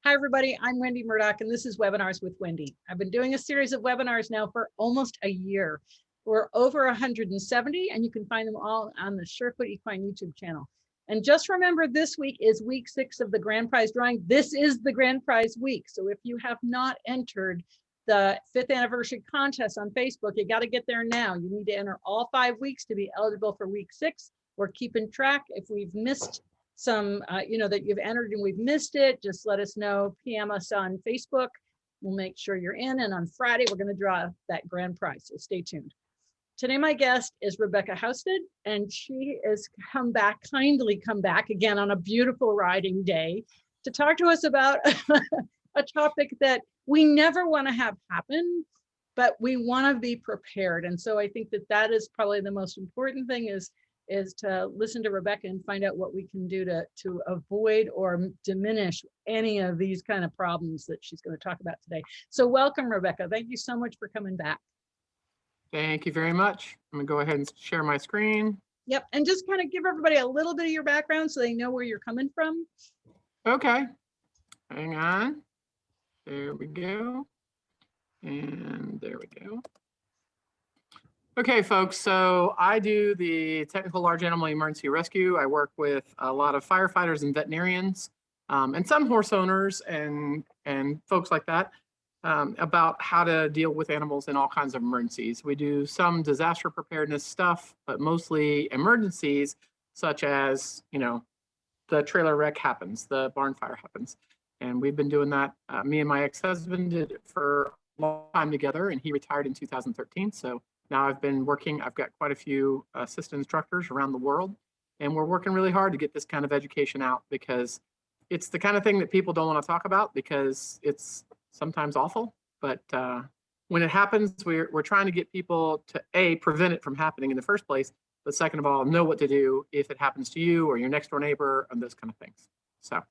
Hi, everybody. I'm Wendy Murdoch, and this is Webinars with Wendy. I've been doing a series of webinars now for almost a year. We're over 170, and you can find them all on the Surefoot Equine YouTube channel. And just remember, this week is week 6 of the grand prize drawing. This is the grand prize week. So if you have not entered the 5th anniversary contest on Facebook, you got to get there now. You need to enter all 5 weeks to be eligible for week 6. We're keeping track. If we've missed some, that you've entered and we've missed it, just let us know, PM us on Facebook. We'll make sure you're in. And on Friday, we're going to draw that grand prize. So stay tuned. Today, my guest is Rebecca Husted, and she has kindly come back again on a beautiful riding day to talk to us about a topic that we never want to have happen, but we want to be prepared. And so I think that is probably the most important thing is to listen to Rebecca and find out what we can do to avoid or diminish any of these kind of problems that she's going to talk about today. So welcome, Rebecca. Thank you so much for coming back. Thank you very much. I'm gonna go ahead and share my screen. Yep, and just kind of give everybody a little bit of your background so they know where you're coming from. Okay, hang on. There we go. And there we go. Okay, folks, so I do the technical large animal emergency rescue. I work with a lot of firefighters and veterinarians and some horse owners and folks like that about how to deal with animals in all kinds of emergencies. We do some disaster preparedness stuff, but mostly emergencies such as, the trailer wreck happens, the barn fire happens. And we've been doing that. Me and my ex-husband did it for a long time together, and he retired in 2013. So now I've been working, I've got quite a few assistant instructors around the world, and we're working really hard to get this kind of education out because it's the kind of thing that people don't want to talk about because it's sometimes awful. But when it happens, we're trying to get people to prevent it from happening in the first place, but second of all, know what to do if it happens to you or your next door neighbor and those kind of things. So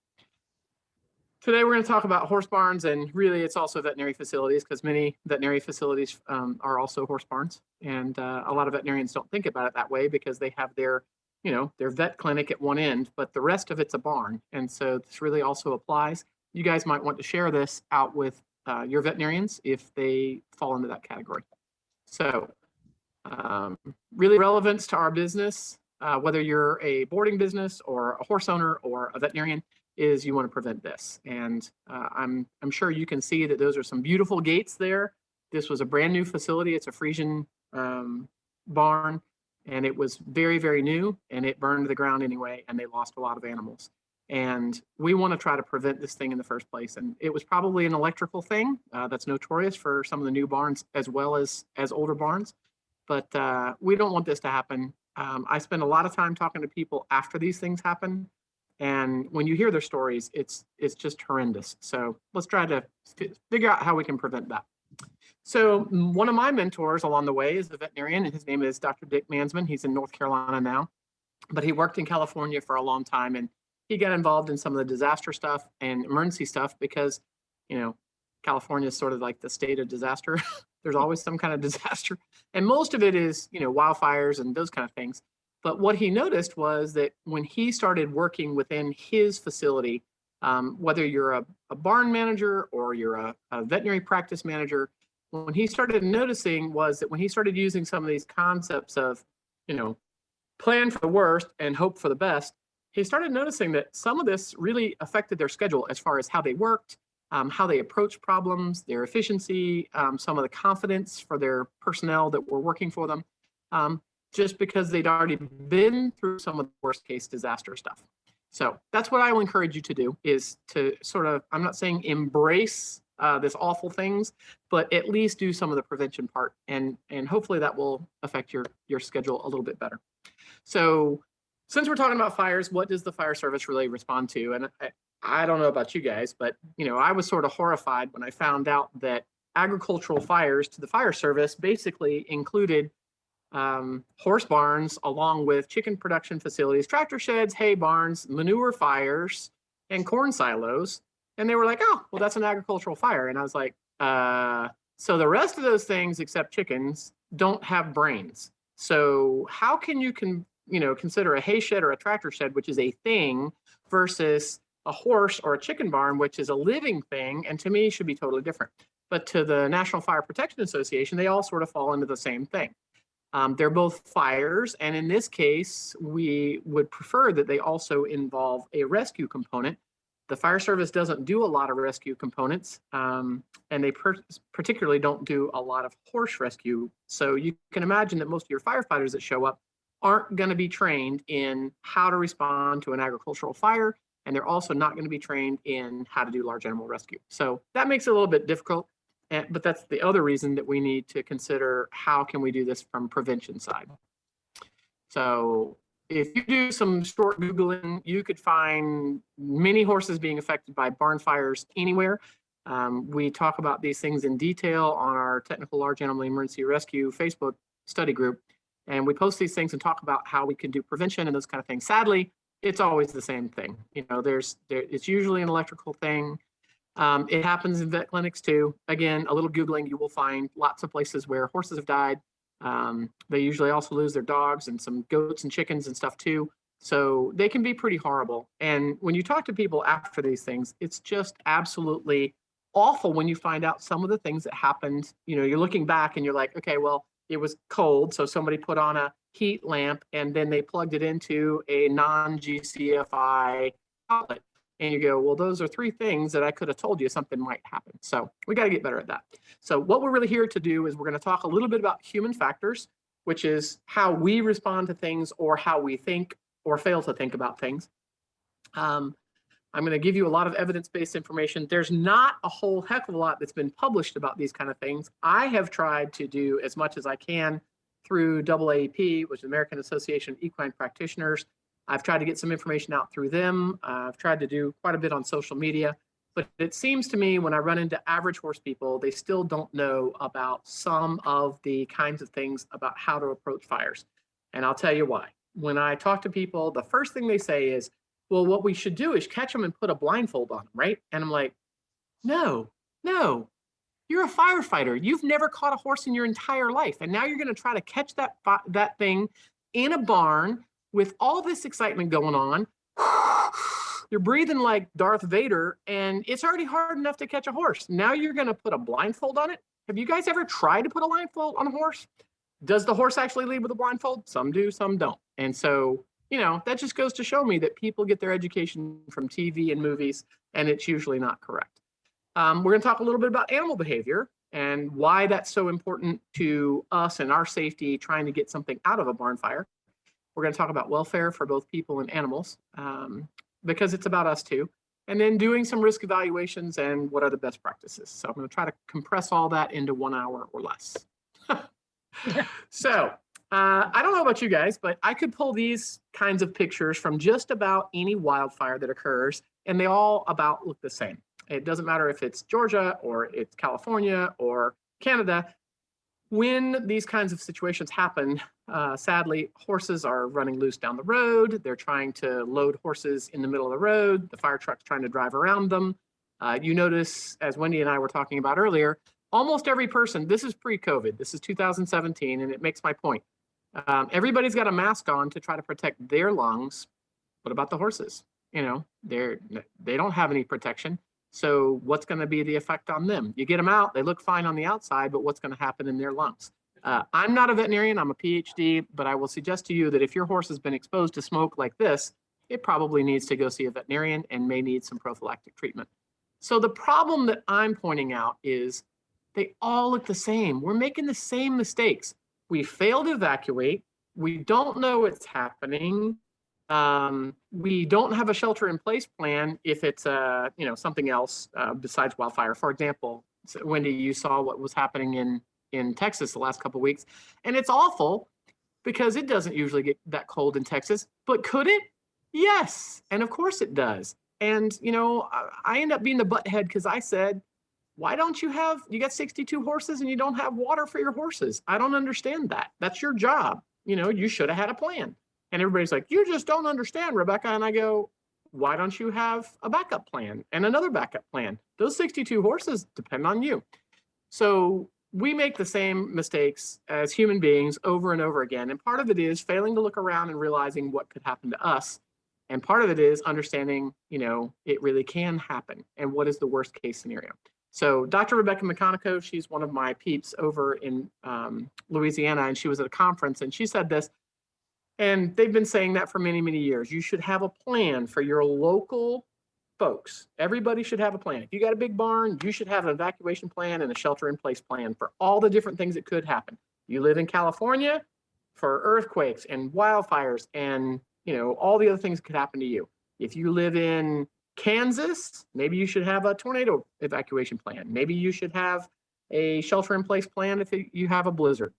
today we're going to talk about horse barns, and really it's also veterinary facilities because many veterinary facilities are also horse barns. And a lot of veterinarians don't think about it that way because they have their vet clinic at one end, but the rest of it's a barn. And so this really also applies. You guys might want to share this out with your veterinarians if they fall into that category. So really relevance to our business, whether you're a boarding business or a horse owner or a veterinarian, is you want to prevent this. And I'm sure you can see that those are some beautiful gates there. This was a brand new facility. It's a Frisian barn, and it was very, very new, and it burned to the ground anyway, and they lost a lot of animals. And we want to try to prevent this thing in the first place. And it was probably an electrical thing that's notorious for some of the new barns as well as older barns. But we don't want this to happen. I spend a lot of time talking to people after these things happen. And when you hear their stories, it's just horrendous. So let's try to figure out how we can prevent that. So one of my mentors along the way is a veterinarian, and his name is Dr. Dick Mansman. He's in North Carolina now, but he worked in California for a long time, and he got involved in some of the disaster stuff and emergency stuff because, California is sort of like the state of disaster. There's always some kind of disaster, and most of it is, wildfires and those kind of things. But what he noticed was that when he started working within his facility, whether you're a barn manager or you're a veterinary practice manager, when he started noticing was that when he started using some of these concepts of, plan for the worst and hope for the best, he started noticing that some of this really affected their schedule as far as how they worked, how they approached problems, their efficiency, some of the confidence for their personnel that were working for them. Just because they'd already been through some of the worst case disaster stuff. So that's what I will encourage you to do, is to sort of, I'm not saying embrace this awful things, but at least do some of the prevention part. And hopefully that will affect your schedule a little bit better. So since we're talking about fires, what does the fire service really respond to? And I don't know about you guys, but I was sort of horrified when I found out that agricultural fires to the fire service basically included horse barns, along with chicken production facilities, tractor sheds, hay barns, manure fires, and corn silos. And they were like, oh, well, that's an agricultural fire. And I was like, so the rest of those things except chickens don't have brains. So how can you consider a hay shed or a tractor shed, which is a thing, versus a horse or a chicken barn, which is a living thing, and to me should be totally different. But to the National Fire Protection Association, they all sort of fall into the same thing. They're both fires, and in this case, we would prefer that they also involve a rescue component. The fire service doesn't do a lot of rescue components, and they particularly don't do a lot of horse rescue. So you can imagine that most of your firefighters that show up aren't going to be trained in how to respond to an agricultural fire, and they're also not going to be trained in how to do large animal rescue. So that makes it a little bit difficult. But that's the other reason that we need to consider how can we do this from prevention side. So if you do some short Googling, you could find many horses being affected by barn fires anywhere. We talk about these things in detail on our Technical Large Animal Emergency Rescue Facebook study group. And we post these things and talk about how we can do prevention and those kind of things. Sadly, it's always the same thing. You know, it's usually an electrical thing. It happens in vet clinics too. Again, a little Googling, you will find lots of places where horses have died. They usually also lose their dogs and some goats and chickens and stuff too. So they can be pretty horrible. And when you talk to people after these things, it's just absolutely awful when you find out some of the things that happened. You know, you're looking back and you're like, okay, well, it was cold. So somebody put on a heat lamp and then they plugged it into a non-GCFI outlet. And you go, well, those are three things that I could have told you something might happen. So we got to get better at that. So what we're really here to do is we're going to talk a little bit about human factors, which is how we respond to things or how we think or fail to think about things. I'm going to give you a lot of evidence-based information. There's not a whole heck of a lot that's been published about these kind of things. I have tried to do as much as I can through AAEP, which is American Association of Equine Practitioners. I've tried to get some information out through them. I've tried to do quite a bit on social media, but it seems to me when I run into average horse people, they still don't know about some of the kinds of things about how to approach fires. And I'll tell you why. When I talk to people, the first thing they say is, well, what we should do is catch them and put a blindfold on them, right? And I'm like, no, you're a firefighter. You've never caught a horse in your entire life. And now you're going to try to catch that thing in a barn with all this excitement going on. You're breathing like Darth Vader, and it's already hard enough to catch a horse. Now you're going to put a blindfold on it. Have you guys ever tried to put a blindfold on a horse? Does the horse actually lead with a blindfold? Some do, some don't. And so, you know, that just goes to show me that people get their education from TV and movies, and it's usually not correct. We're going to talk a little bit about animal behavior and why that's so important to us and our safety trying to get something out of a barn fire. We're going to talk about welfare for both people and animals because it's about us too. And then doing some risk evaluations and what are the best practices. So I'm going to try to compress all that into 1 hour or less. So I don't know about you guys, but I could pull these kinds of pictures from just about any wildfire that occurs, and they all about look the same. It doesn't matter if it's Georgia or it's California or Canada. When these kinds of situations happen, sadly, horses are running loose down the road. They're trying to load horses in the middle of the road. The fire truck's trying to drive around them. You notice, as Wendy and I were talking about earlier, almost every person, this is pre-COVID, this is 2017, and it makes my point. Everybody's got a mask on to try to protect their lungs. What about the horses? You know, they don't have any protection. So what's going to be the effect on them? You get them out, they look fine on the outside, but what's going to happen in their lungs? I'm not a veterinarian, I'm a Ph.D., but I will suggest to you that if your horse has been exposed to smoke like this, it probably needs to go see a veterinarian and may need some prophylactic treatment. So the problem that I'm pointing out is they all look the same. We're making the same mistakes. We fail to evacuate. We don't know what's happening. We don't have a shelter-in-place plan if it's something else besides wildfire. For example, Wendy, you saw what was happening in Texas the last couple of weeks, and it's awful because it doesn't usually get that cold in Texas. But could it? Yes, and of course it does. And you know, I end up being the butthead because I said, why don't you got 62 horses and you don't have water for your horses? I don't understand that. That's your job. You know, you should have had a plan. And everybody's like, you just don't understand, Rebecca. And I go, why don't you have a backup plan and another backup plan? Those 62 horses depend on you. So we make the same mistakes as human beings over and over again. And part of it is failing to look around and realizing what could happen to us. And part of it is understanding, it really can happen. And what is the worst case scenario? So Dr. Rebecca McConico, she's one of my peeps over in Louisiana, and she was at a conference and she said this, and they've been saying that for many, many years. You should have a plan for your local folks. Everybody should have a plan. If you got a big barn, you should have an evacuation plan and a shelter in place plan for all the different things that could happen. You live in California, for earthquakes and wildfires and, all the other things that could happen to you. If you live in Kansas, maybe you should have a tornado evacuation plan. Maybe you should have a shelter in place plan if you have a blizzard.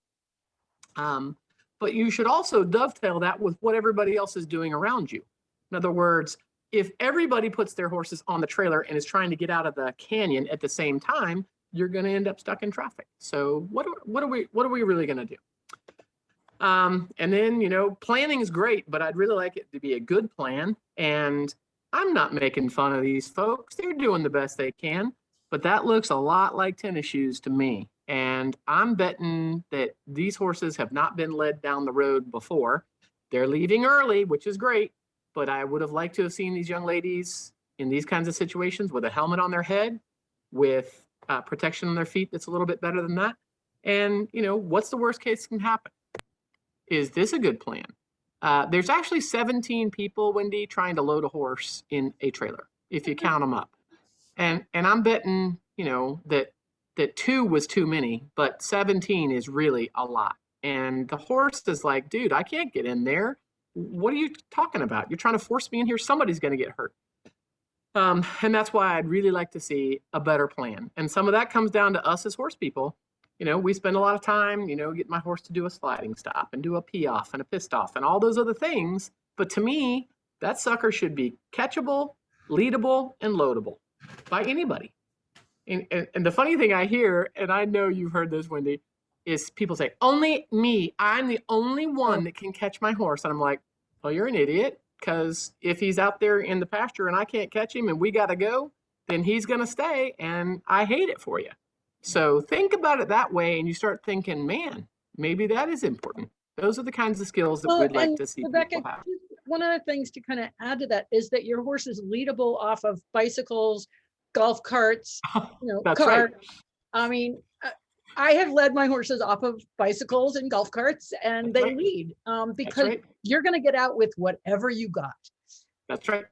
But you should also dovetail that with what everybody else is doing around you. In other words, if everybody puts their horses on the trailer and is trying to get out of the canyon at the same time, you're going to end up stuck in traffic. So what are we really going to do? And then, planning is great, but I'd really like it to be a good plan. And I'm not making fun of these folks. They're doing the best they can, but that looks a lot like tennis shoes to me. And I'm betting that these horses have not been led down the road before. They're leaving early, which is great, but I would have liked to have seen these young ladies in these kinds of situations with a helmet on their head, with protection on their feet that's a little bit better than that. And, what's the worst case that can happen? Is this a good plan? There's actually 17 people, Wendy, trying to load a horse in a trailer, if you count them up. And I'm betting, that 2 was too many, but 17 is really a lot. And the horse is like, dude, I can't get in there. What are you talking about? You're trying to force me in here. Somebody's going to get hurt. And that's why I'd really like to see a better plan. And some of that comes down to us as horse people. We spend a lot of time, getting my horse to do a sliding stop and do a pee off and a pissed off and all those other things. But to me, that sucker should be catchable, leadable, and loadable by anybody. And the funny thing I hear, and I know you've heard this, Wendy, is people say, only me, I'm the only one that can catch my horse. And I'm like, well, you're an idiot, because if he's out there in the pasture and I can't catch him and we got to go, then he's going to stay, and I hate it for you. So think about it that way, and you start thinking, man, maybe that is important. Those are the kinds of skills that we'd like to see Rebecca, people have. One of the things to kind of add to that is that your horse is leadable off of bicycles, golf carts, That's cart. right. I mean, I have led my horses off of bicycles and golf carts, and they lead because you're going to get out with whatever you got. That's right.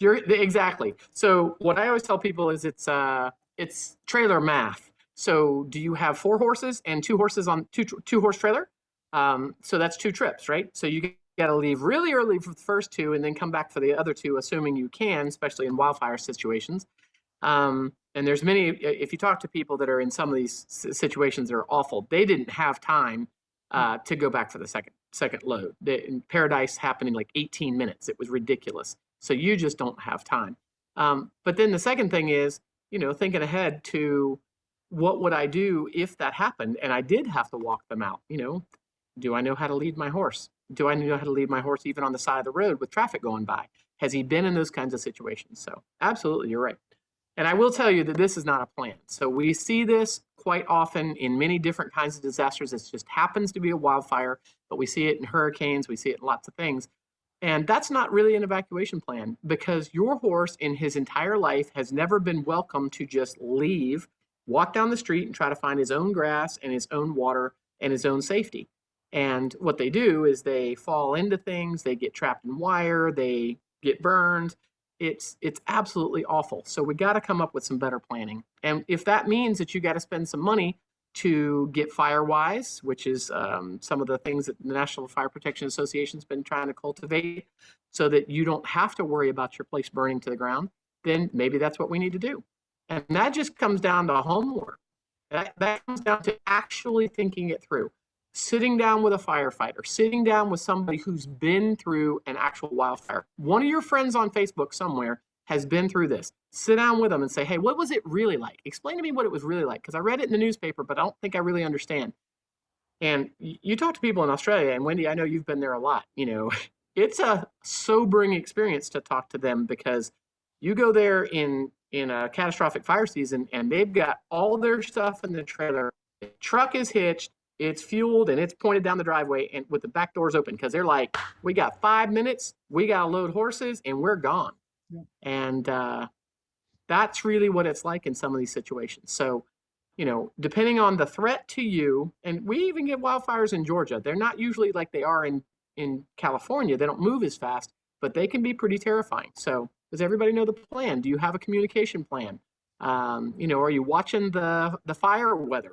Exactly. So what I always tell people is it's trailer math. So do you have 4 horses and 2 horses on two horse trailer? So that's 2 trips, right? So you got to leave really early for the first 2 and then come back for the other 2, assuming you can, especially in wildfire situations. And there's many, if you talk to people that are in some of these situations that are awful, they didn't have time to go back for the second load. In Paradise happened in like 18 minutes. It was ridiculous. So you just don't have time. But then the second thing is, thinking ahead to what would I do if that happened and I did have to walk them out? Do I know how to lead my horse? Do I know how to lead my horse even on the side of the road with traffic going by? Has he been in those kinds of situations? So absolutely, you're right. And I will tell you that this is not a plan. So we see this quite often in many different kinds of disasters. It just happens to be a wildfire, but we see it in hurricanes. We see it in lots of things. And that's not really an evacuation plan, because your horse in his entire life has never been welcome to just leave, walk down the street and try to find his own grass and his own water and his own safety. And what they do is they fall into things, they get trapped in wire, they get burned. It's absolutely awful. So we got to come up with some better planning. And if that means that you got to spend some money to get FireWise, which is some of the things that the National Fire Protection Association has been trying to cultivate so that you don't have to worry about your place burning to the ground, then maybe that's what we need to do. And that just comes down to homework. That comes down to actually thinking it through. Sitting down with a firefighter, sitting down with somebody who's been through an actual wildfire. One of your friends on Facebook somewhere has been through this. Sit down with them and say, hey, what was it really like? Explain to me what it was really like, because I read it in the newspaper, but I don't think I really understand. And you talk to people in Australia, and Wendy, I know you've been there a lot. It's a sobering experience to talk to them, because you go there in a catastrophic fire season and they've got all their stuff in the trailer. The truck is hitched. it's fueled, and it's pointed down the driveway and with the back doors open because they're like, we got 5 minutes, we got to load horses, and we're gone. Yeah. And that's really what it's like in some of these situations. So, you know, depending on the threat to you, and we even get wildfires in Georgia. They're not usually like they are in California. They don't move as fast, but they can be pretty terrifying. So does everybody know the plan? Do you have a communication plan? You know, are you watching the fire weather?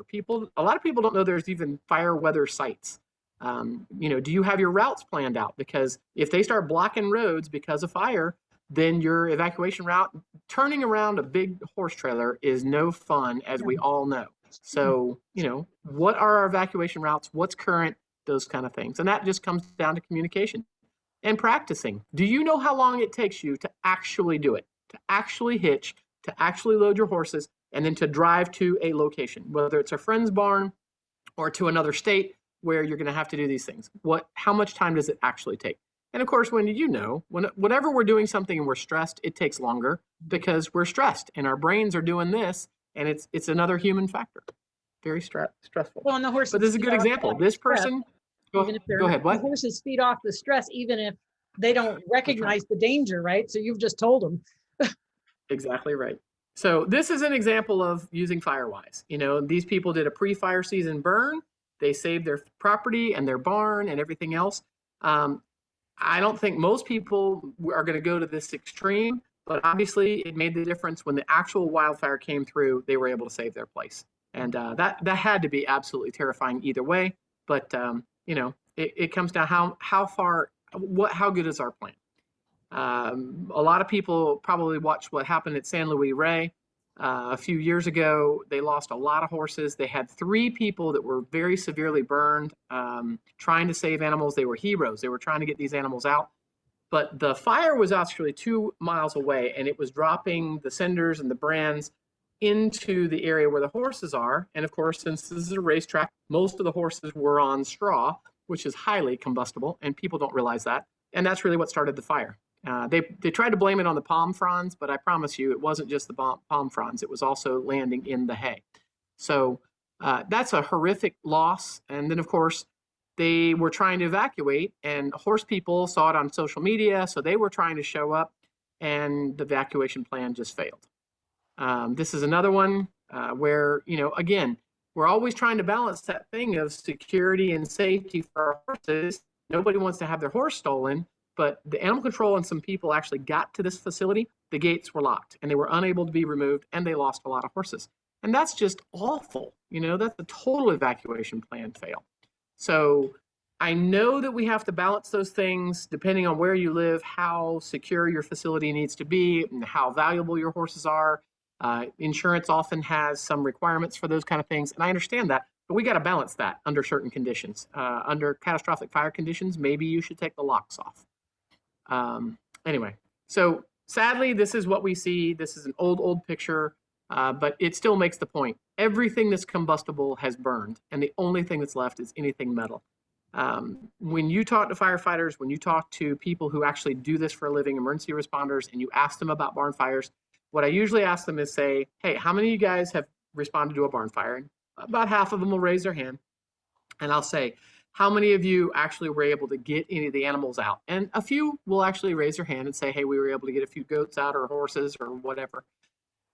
A lot of people don't know there's even fire weather sites. You know, do you have your routes planned out? Because if they start blocking roads because of fire, then your evacuation route, turning around a big horse trailer is no fun, as we all know. So, you know, what are our evacuation routes? What's current? Those kind of things. And that just comes down to communication and practicing. Do you know how long it takes you to actually do it, to actually hitch, to actually load your horses, and then to drive to a location, whether it's a friend's barn or to another state where you're going to have to do these things? How much time does it actually take? And of course, Wendy, you know, whenever we're doing something and we're stressed, it takes longer because we're stressed and our brains are doing this, and it's another human factor. Very stressful. Well, and the horses. But this is a good example. This person, go ahead. What? The horses feed off the stress, even if they don't recognize the danger, right? So you've just told them. Exactly right. So this is an example of using FireWise. You know, these people did a pre-fire season burn. They saved their property and their barn and everything else. I don't think most people are going to go to this extreme, but obviously it made the difference when the actual wildfire came through. They were able to save their place, and that had to be absolutely terrifying either way. But you know, it comes down how good is our plan. A lot of people probably watched what happened at San Luis Rey a few years ago. They lost a lot of horses. They had 3 people that were very severely burned, trying to save animals. They were heroes. They were trying to get these animals out. But the fire was actually 2 miles away, and it was dropping the cinders and the brands into the area where the horses are. And of course, since this is a racetrack, most of the horses were on straw, which is highly combustible, and people don't realize that. And that's really what started the fire. They tried to blame it on the palm fronds, but I promise you, it wasn't just the palm fronds. It was also landing in the hay. So that's a horrific loss. And then, of course, they were trying to evacuate, and horse people saw it on social media, so they were trying to show up, and the evacuation plan just failed. This is another one where, you know, again, we're always trying to balance that thing of security and safety for our horses. Nobody wants to have their horse stolen. But the animal control and some people actually got to this facility. The gates were locked and they were unable to be removed, and they lost a lot of horses. And that's just awful. You know, that's a total evacuation plan fail. So I know that we have to balance those things depending on where you live, how secure your facility needs to be, and how valuable your horses are. Insurance often has some requirements for those kind of things. And I understand that, but we got to balance that under certain conditions. Under catastrophic fire conditions, maybe you should take the locks off. Anyway, so sadly, this is what we see. This is an old picture, but it still makes the point. Everything that's combustible has burned, and the only thing that's left is anything metal. When you talk to firefighters, when you talk to people who actually do this for a living, emergency responders, and you ask them about barn fires, what I usually ask them is say, hey, how many of you guys have responded to a barn fire? And about half of them will raise their hand. And I'll say, how many of you actually were able to get any of the animals out? And a few will actually raise their hand and say, hey, we were able to get a few goats out or horses or whatever.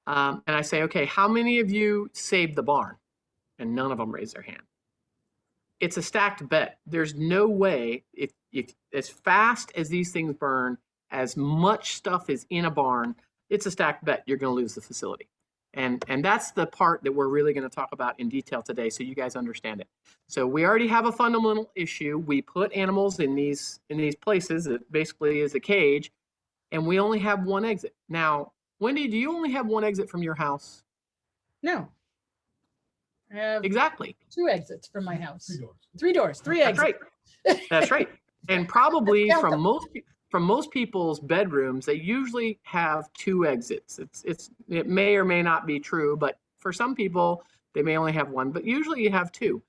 And I say, okay, how many of you saved the barn? And none of them raise their hand. It's a stacked bet. There's no way, if as fast as these things burn, as much stuff is in a barn, it's a stacked bet you're going to lose the facility. And that's the part that we're really going to talk about in detail today, so you guys understand it. So we already have a fundamental issue. We put animals in these places that basically is a cage, and we only have one exit. Now, Wendy, do you only have one exit from your house? No. I have exactly 2 exits from my house. 3 doors, 3 exits. That's right. That's right. And probably from most people's bedrooms, they usually have 2 exits. It may or may not be true, but for some people, they may only have 1, but usually you have 2.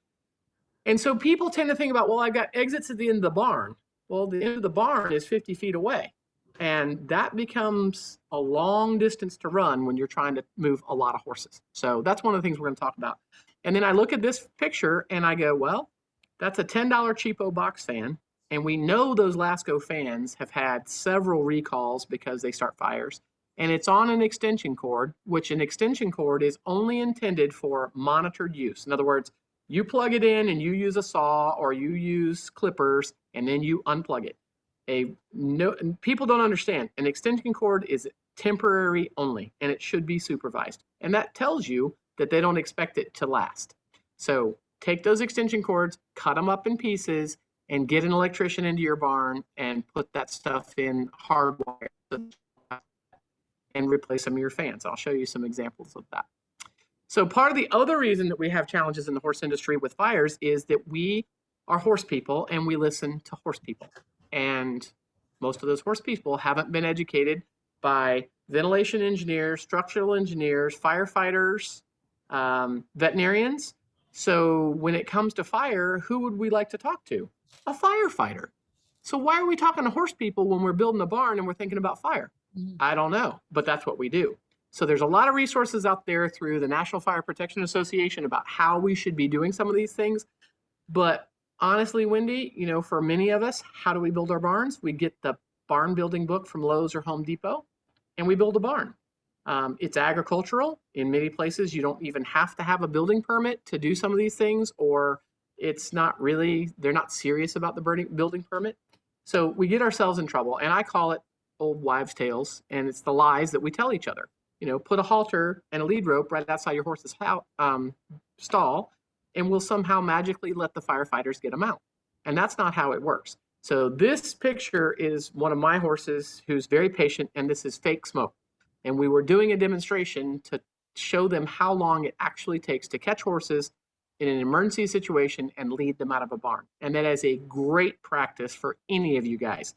And so people tend to think about, well, I've got exits at the end of the barn. Well, the end of the barn is 50 feet away. And that becomes a long distance to run when you're trying to move a lot of horses. So that's one of the things we're going to talk about. And then I look at this picture and I go, well, that's a $10 cheapo box fan. And we know those Lasco fans have had several recalls because they start fires. And it's on an extension cord, which an extension cord is only intended for monitored use. In other words, you plug it in and you use a saw or you use clippers and then you unplug it. People don't understand. An extension cord is temporary only and it should be supervised. And that tells you that they don't expect it to last. So take those extension cords, cut them up in pieces, and get an electrician into your barn and put that stuff in hardwire and replace some of your fans. I'll show you some examples of that. So part of the other reason that we have challenges in the horse industry with fires is that we are horse people and we listen to horse people. And most of those horse people haven't been educated by ventilation engineers, structural engineers, firefighters, veterinarians. So when it comes to fire, who would we like to talk to? A firefighter. So why are we talking to horse people when we're building a barn and we're thinking about fire? I don't know, but that's what we do. So there's a lot of resources out there through the National Fire Protection Association about how we should be doing some of these things. But honestly, Wendy, you know, for many of us, how do we build our barns? We get the barn building book from Lowe's or Home Depot, and we build a barn. It's agricultural. In many places, you don't even have to have a building permit to do some of these things, or it's not really, they're not serious about the building permit. So we get ourselves in trouble, and I call it old wives' tales, and it's the lies that we tell each other. You know, put a halter and a lead rope right outside your horse's stall, and we'll somehow magically let the firefighters get them out. And that's not how it works. So this picture is one of my horses who's very patient, and this is fake smoke. And we were doing a demonstration to show them how long it actually takes to catch horses in an emergency situation and lead them out of a barn. And that is a great practice for any of you guys.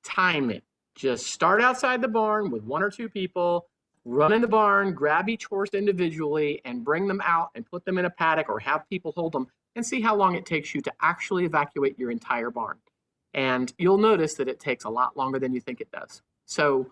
Time it. Just start outside the barn with 1 or 2 people, run in the barn, grab each horse individually and bring them out and put them in a paddock or have people hold them and see how long it takes you to actually evacuate your entire barn. And you'll notice that it takes a lot longer than you think it does. So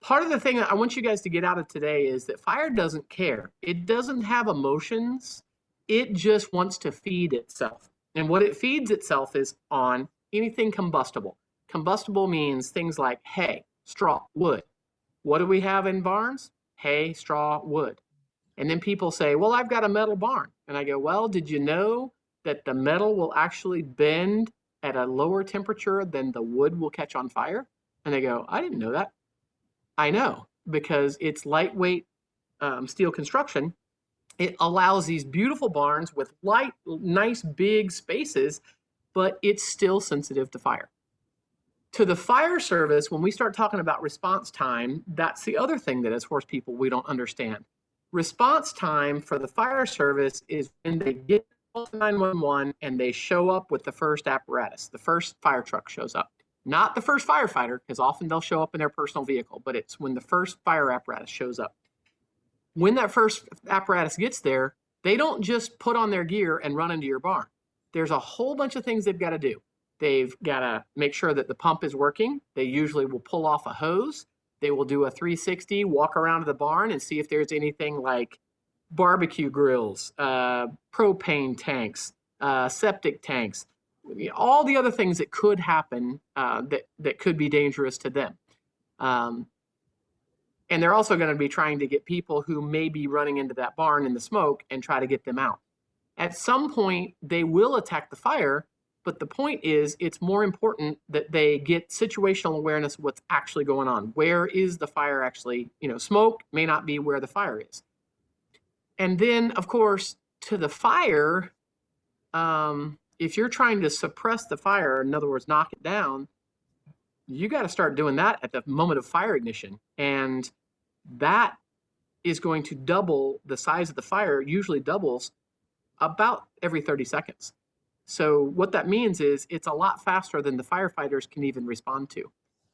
part of the thing that I want you guys to get out of today is that fire doesn't care. It doesn't have emotions. It just wants to feed itself. And what it feeds itself is on anything combustible. Combustible means things like hay, straw, wood. What do we have in barns? Hay, straw, wood. And then people say, well, I've got a metal barn. And I go, well, did you know that the metal will actually bend at a lower temperature than the wood will catch on fire? And they go, I didn't know that. I know, because it's lightweight steel construction. It allows these beautiful barns with light, nice, big spaces, but it's still sensitive to fire. To the fire service, when we start talking about response time, that's the other thing that as horse people we don't understand. Response time for the fire service is when they get 911 and they show up with the first apparatus. The first fire truck shows up. Not the first firefighter, because often they'll show up in their personal vehicle, but it's when the first fire apparatus shows up. When that first apparatus gets there, they don't just put on their gear and run into your barn. There's a whole bunch of things they've got to do. They've got to make sure that the pump is working. They usually will pull off a hose. They will do a 360, walk around to the barn and see if there's anything like barbecue grills, propane tanks, septic tanks, all the other things that could happen that could be dangerous to them. And they're also going to be trying to get people who may be running into that barn in the smoke and try to get them out. At some point, they will attack the fire. But the point is, it's more important that they get situational awareness of what's actually going on. Where is the fire actually? You know, smoke may not be where the fire is. And then, of course, to the fire, if you're trying to suppress the fire, in other words, knock it down, you got to start doing that at the moment of fire ignition. And that is going to double the size of the fire, usually doubles about every 30 seconds. So what that means is it's a lot faster than the firefighters can even respond to.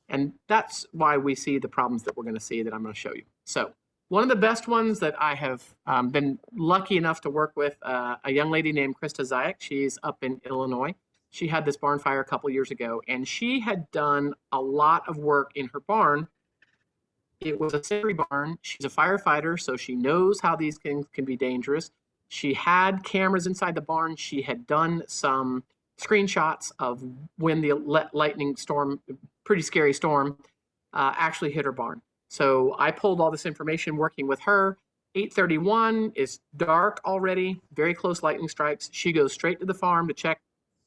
And that's why we see the problems that we're going to see that I'm going to show you. So one of the best ones that I have been lucky enough to work with, a young lady named Krista Zayek. She's up in Illinois. She had this barn fire a couple years ago, and she had done a lot of work in her barn. It was a century barn. She's a firefighter, so she knows how these things can be dangerous. She had cameras inside the barn. She had done some screenshots of when the lightning storm, pretty scary storm, actually hit her barn. So I pulled all this information working with her. 8:31 is dark already, very close lightning strikes. She goes straight to the farm to check.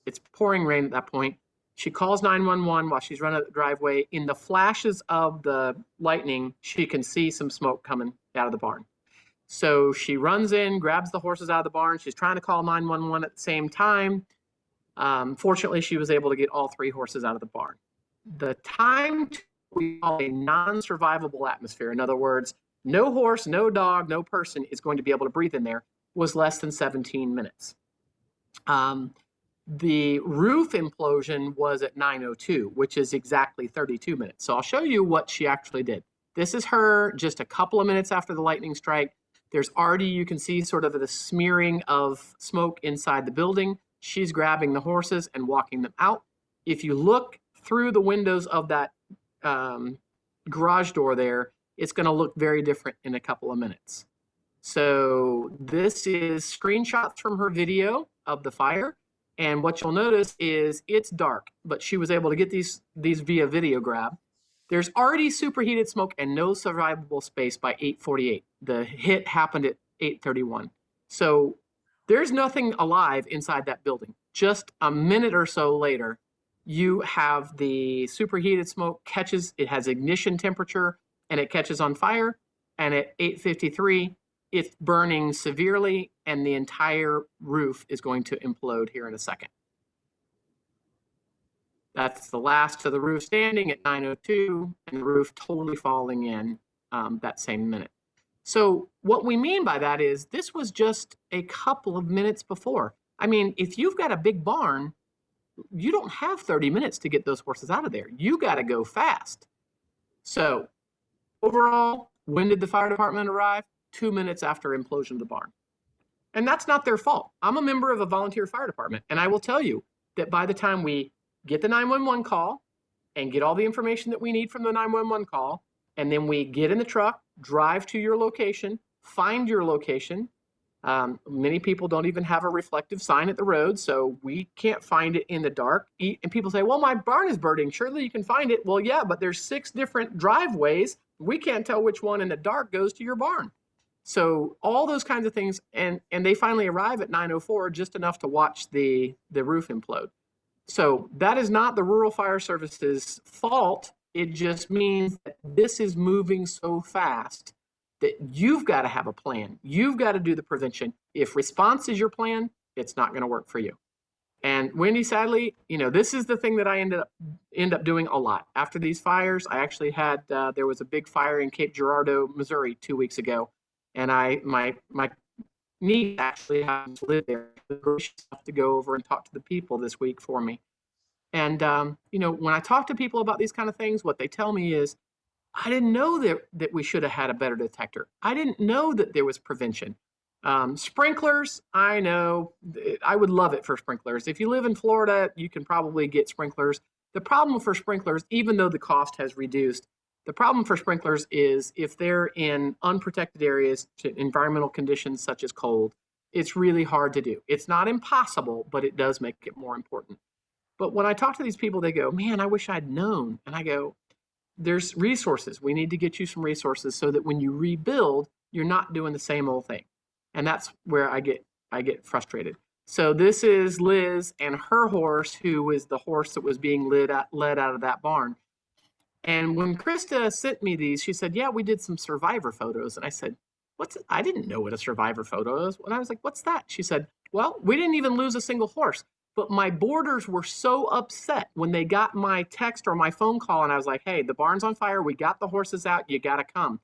It's pouring rain at that point. She calls 911 while she's running the driveway. In the flashes of the lightning, she can see some smoke coming out of the barn. So she runs in, grabs the horses out of the barn. She's trying to call 911 at the same time. Fortunately, she was able to get all 3 horses out of the barn. The time we call a non-survivable atmosphere, in other words, no horse, no dog, no person is going to be able to breathe in there, was less than 17 minutes. The roof implosion was at 9:02, which is exactly 32 minutes. So I'll show you what she actually did. This is her just a couple of minutes after the lightning strike. There's already, you can see sort of the smearing of smoke inside the building. She's grabbing the horses and walking them out. If you look through the windows of that garage door there, it's going to look very different in a couple of minutes. So this is screenshots from her video of the fire. And what you'll notice is it's dark, but she was able to get these via video grab. There's already superheated smoke and no survivable space by 8:48. The hit happened at 8:31. So there's nothing alive inside that building. Just a minute or so later, you have the superheated smoke catches, it has ignition temperature, and it catches on fire. And at 8:53, it's burning severely, and the entire roof is going to implode here in a second. That's the last of the roof standing at 9:02, and the roof totally falling in that same minute. So what we mean by that is this was just a couple of minutes before. I mean, if you've got a big barn, you don't have 30 minutes to get those horses out of there. You got to go fast. So overall, when did the fire department arrive? 2 minutes after implosion of the barn. And that's not their fault. I'm a member of a volunteer fire department, and I will tell you that by the time we get the 911 call and get all the information that we need from the 911 call, and then we get in the truck, drive to your location, find your location. Many people don't even have a reflective sign at the road, so we can't find it in the dark. And people say, well, my barn is burning. Surely you can find it. Well, yeah, but there's 6 different driveways. We can't tell which one in the dark goes to your barn. So all those kinds of things, and they finally arrive at 9:04, just enough to watch the roof implode. So that is not the Rural Fire Service's fault. It just means that this is moving so fast that you've got to have a plan. You've got to do the prevention. If response is your plan, it's not going to work for you. And Wendy, sadly, this is the thing that I end up doing a lot. After these fires, I actually had, there was a big fire in Cape Girardeau, Missouri 2 weeks ago. And my niece actually happens to live there. Gracious enough to go over and talk to the people this week for me. And when I talk to people about these kind of things, what they tell me is, I didn't know that we should have had a better detector. I didn't know that there was prevention. Sprinklers, I know, I would love it for sprinklers. If you live in Florida, you can probably get sprinklers. The problem for sprinklers, even though the cost has reduced, the problem for sprinklers is if they're in unprotected areas to environmental conditions such as cold, it's really hard to do. It's not impossible, but it does make it more important. But when I talk to these people, they go, man, I wish I'd known. And I go, there's resources. We need to get you some resources so that when you rebuild, you're not doing the same old thing. And that's where I get frustrated. So this is Liz and her horse, who is the horse that was being led out of that barn. And when Krista sent me these, she said, yeah, we did some survivor photos. And I said, I didn't know what a survivor photo is. And I was like, what's that? She said, well, we didn't even lose a single horse. But my boarders were so upset when they got my text or my phone call. And I was like, hey, the barn's on fire. We got the horses out. You got to come.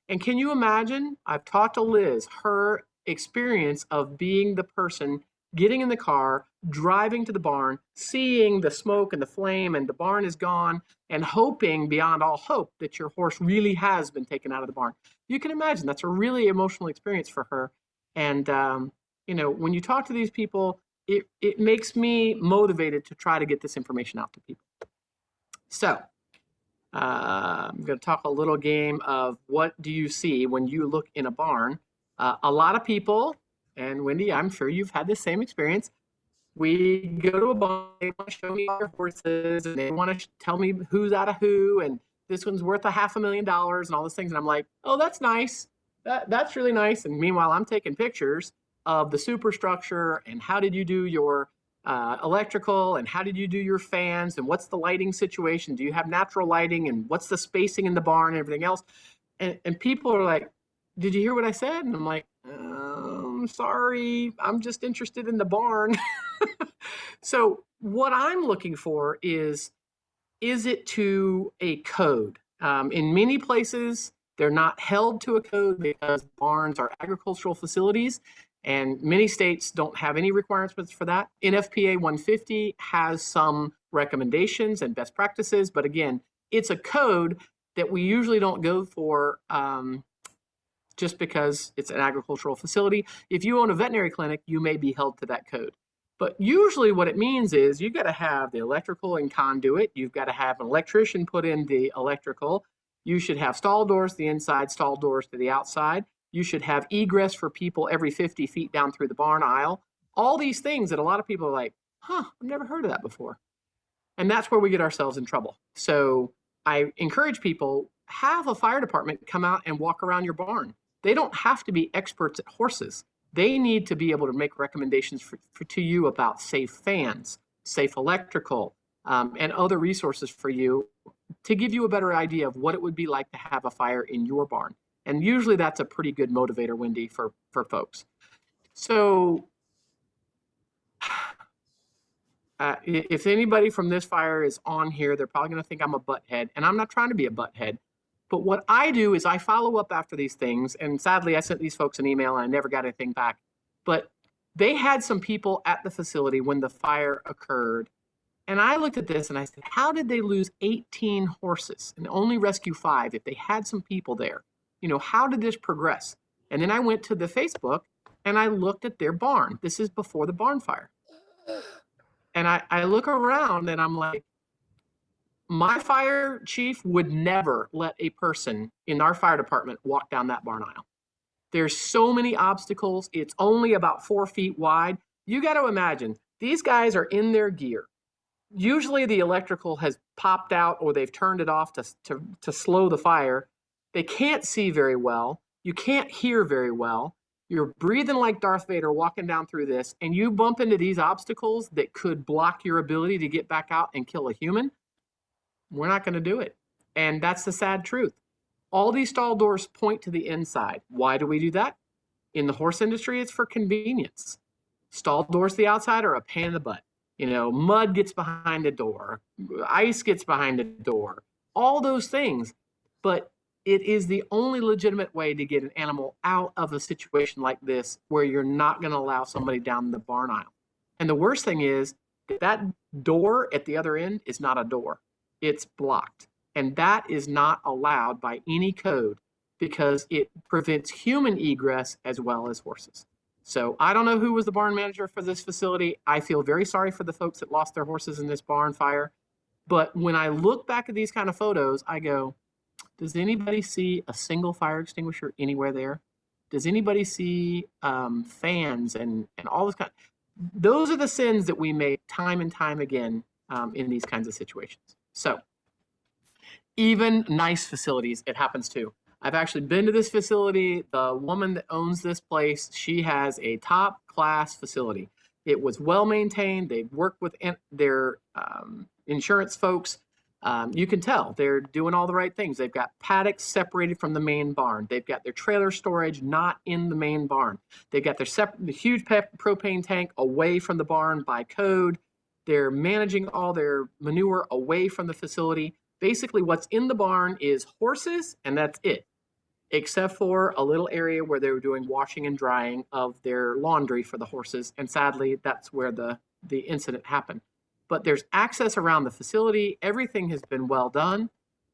And can you imagine? I've talked to Liz, her experience of being the person getting in the car, driving to the barn, seeing the smoke and the flame and the barn is gone, and hoping beyond all hope that your horse really has been taken out of the barn. You can imagine that's a really emotional experience for her. And, when you talk to these people, it makes me motivated to try to get this information out to people. So I'm going to talk a little game of what do you see when you look in a barn. A lot of people, and Wendy, I'm sure you've had the same experience. We go to a barn, they want to show me our horses, and they want to tell me who's out of who, and this one's worth $500,000 and all those things. And I'm like, oh, that's nice. That's really nice. And meanwhile, I'm taking pictures of the superstructure and how did you do your electrical and how did you do your fans and what's the lighting situation? Do you have natural lighting and what's the spacing in the barn and everything else? And people are like, did you hear what I said? And I'm like, sorry, I'm just interested in the barn. So what I'm looking for is it to a code? In many places, they're not held to a code because barns are agricultural facilities, and many states don't have any requirements for that. Nfpa 150 has some recommendations and best practices, but again, it's a code that we usually don't go for just because it's an agricultural facility. If you own a veterinary clinic, you may be held to that code. But usually what it means is you got to have the electrical and conduit. You've got to have an electrician put in the electrical. You should have stall doors to the inside, stall doors to the outside. You should have egress for people every 50 feet down through the barn aisle. All these things that a lot of people are like, I've never heard of that before. And that's where we get ourselves in trouble. So I encourage people, have a fire department come out and walk around your barn. They don't have to be experts at horses. They need to be able to make recommendations to you about safe fans, safe electrical, and other resources for you to give you a better idea of what it would be like to have a fire in your barn. And usually that's a pretty good motivator, Wendy, for folks. So if anybody from this fire is on here, they're probably going to think I'm a butthead, and I'm not trying to be a butthead. But what I do is I follow up after these things. And sadly, I sent these folks an email and I never got anything back. But they had some people at the facility when the fire occurred. And I looked at this and I said, how did they lose 18 horses and only rescue 5 if they had some people there? You know, how did this progress? And then I went to the Facebook and I looked at their barn. This is before the barn fire. And I look around and I'm like, my fire chief would never let a person in our fire department walk down that barn aisle. There's so many obstacles. It's only about 4 feet wide. You got to imagine, these guys are in their gear. Usually the electrical has popped out or they've turned it off to slow the fire. They can't see very well. You can't hear very well. You're breathing like Darth Vader walking down through this, and you bump into these obstacles that could block your ability to get back out and kill a human. We're not going to do it. And that's the sad truth. All these stall doors point to the inside. Why do we do that? In the horse industry, it's for convenience. Stall doors to the outside are a pain in the butt. You know, mud gets behind the door, ice gets behind the door, all those things. But it is the only legitimate way to get an animal out of a situation like this where you're not going to allow somebody down the barn aisle. And the worst thing is that door at the other end is not a door. It's blocked. And that is not allowed by any code because it prevents human egress as well as horses. So I don't know who was the barn manager for this facility. I feel very sorry for the folks that lost their horses in this barn fire. But when I look back at these kind of photos, I go, does anybody see a single fire extinguisher anywhere there? Does anybody see fans and all this kind of, those are the sins that we make time and time again in these kinds of situations. So even nice facilities, it happens too. I've actually been to this facility. The woman that owns this place, she has a top class facility. It was well maintained. They've worked with their insurance folks. You can tell they're doing all the right things. They've got paddocks separated from the main barn. They've got their trailer storage not in the main barn. They've got the huge propane tank away from the barn by code. They're managing all their manure away from the facility. Basically, what's in the barn is horses, and that's it, except for a little area where they were doing washing and drying of their laundry for the horses. And sadly, that's where the incident happened. But there's access around the facility. Everything has been well done.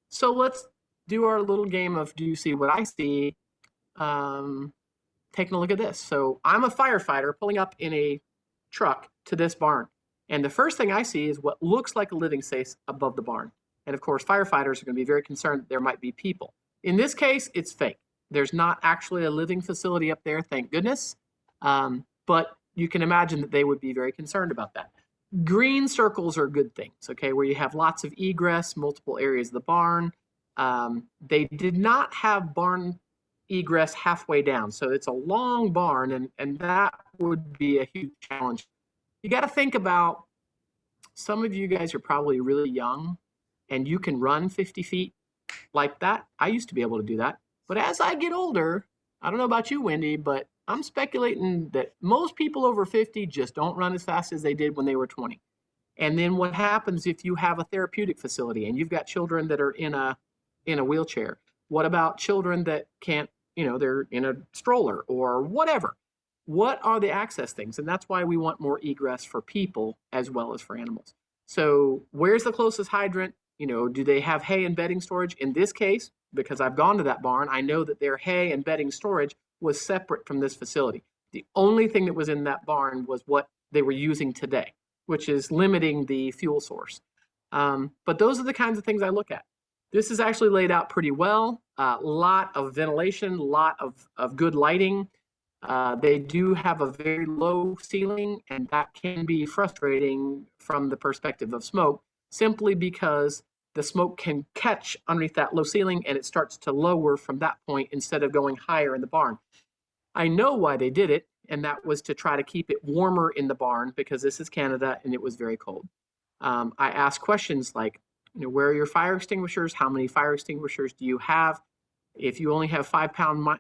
So let's do our little game of do you see what I see? Taking a look at this. So I'm a firefighter pulling up in a truck to this barn. And the first thing I see is what looks like a living space above the barn. And of course, firefighters are going to be very concerned that there might be people. In this case, it's fake. There's not actually a living facility up there, thank goodness. But you can imagine that they would be very concerned about that. Green circles are good things, okay, where you have lots of egress, multiple areas of the barn. They did not have barn egress halfway down, so it's a long barn, and that would be a huge challenge. You got to think about, some of you guys are probably really young, and you can run 50 feet like that. I used to be able to do that. But as I get older, I don't know about you, Wendy, but I'm speculating that most people over 50 just don't run as fast as they did when they were 20. And then what happens if you have a therapeutic facility and you've got children that are in a wheelchair? What about children that can't, they're in a stroller or whatever? What are the access things? And that's why we want more egress for people as well as for animals. So where's the closest hydrant? Do they have hay and bedding storage? In this case, because I've gone to that barn, I know that their hay and bedding storage was separate from this facility. The only thing that was in that barn was what they were using today, which is limiting the fuel source. But those are the kinds of things I look at. This is actually laid out pretty well. A lot of ventilation, a lot of good lighting. They do have a very low ceiling, and that can be frustrating from the perspective of smoke, simply because the smoke can catch underneath that low ceiling and it starts to lower from that point instead of going higher in the barn. I know why they did it, and that was to try to keep it warmer in the barn because this is Canada and it was very cold. I asked questions like, where are your fire extinguishers? How many fire extinguishers do you have? If you only have 5-pound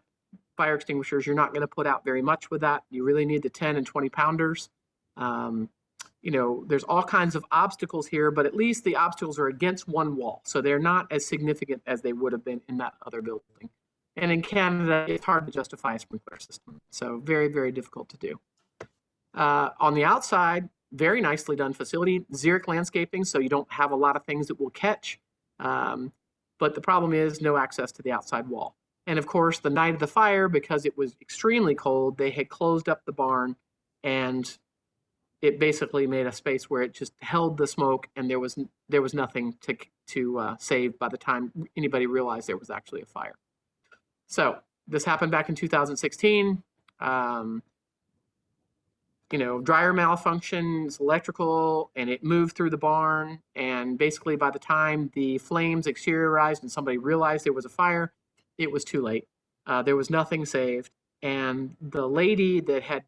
fire extinguishers, you're not going to put out very much with that. You really need the 10 and 20 pounders. There's all kinds of obstacles here, but at least the obstacles are against one wall. So they're not as significant as they would have been in that other building. And in Canada, it's hard to justify a sprinkler system. So very, very difficult to do. On the outside, very nicely done facility, xeric landscaping, so you don't have a lot of things that will catch. But the problem is no access to the outside wall. And of course, the night of the fire, because it was extremely cold, they had closed up the barn, and it basically made a space where it just held the smoke, and there was nothing to save by the time anybody realized there was actually a fire. So this happened back in 2016. Dryer malfunctions, electrical, and it moved through the barn. And basically by the time the flames exteriorized and somebody realized there was a fire, it was too late. There was nothing saved. And the lady that had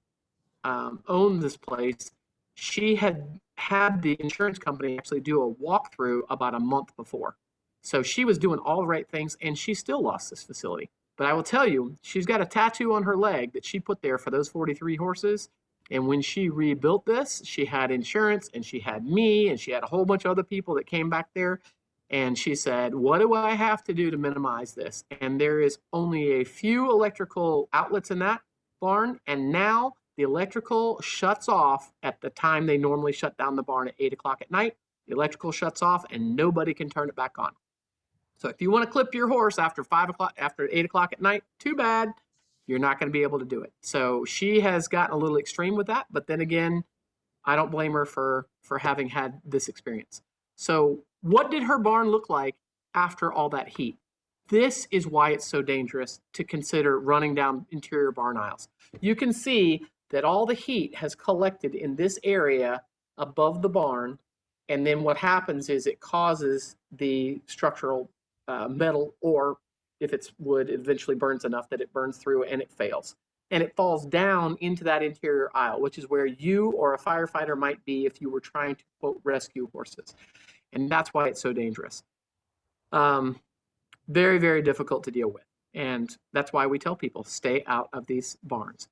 owned this place, she had the insurance company actually do a walkthrough about a month before. So she was doing all the right things, and she still lost this facility. But I will tell you, she's got a tattoo on her leg that she put there for those 43 horses. And when she rebuilt this, she had insurance, and she had me, and she had a whole bunch of other people that came back there. And she said, what do I have to do to minimize this? And there is only a few electrical outlets in that barn. And now the electrical shuts off at the time they normally shut down the barn at 8 o'clock at night. The electrical shuts off and nobody can turn it back on. So if you want to clip your horse after 5 o'clock, after 8 o'clock at night, too bad. You're not going to be able to do it. So she has gotten a little extreme with that. But then again, I don't blame her for having had this experience. So what did her barn look like after all that heat? This is why it's so dangerous to consider running down interior barn aisles. You can see that all the heat has collected in this area above the barn. And then what happens is it causes the structural metal, or if it's wood, it eventually burns enough that it burns through and it fails. And it falls down into that interior aisle, which is where you or a firefighter might be if you were trying to, quote, rescue horses. And that's why it's so dangerous. Very, very difficult to deal with. And that's why we tell people, stay out of these barns.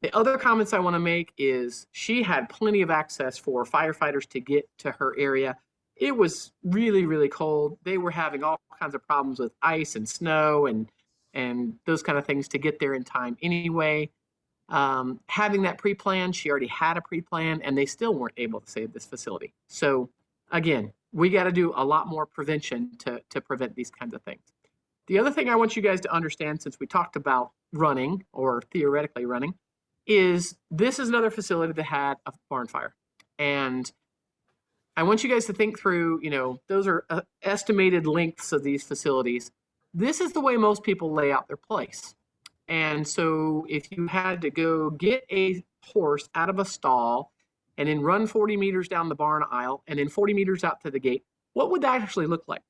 The other comments I want to make is she had plenty of access for firefighters to get to her area. It was really, really cold. They were having all kinds of problems with ice and snow and those kind of things to get there in time anyway. Having that pre-plan, she already had a pre-plan, and they still weren't able to save this facility. So again, we got to do a lot more prevention to prevent these kinds of things. The other thing I want you guys to understand, since we talked about running or theoretically running, is this is another facility that had a barn fire. And I want you guys to think through, those are estimated lengths of these facilities. This is the way most people lay out their place. And so if you had to go get a horse out of a stall and then run 40 meters down the barn aisle and then 40 meters out to the gate, what would that actually look like?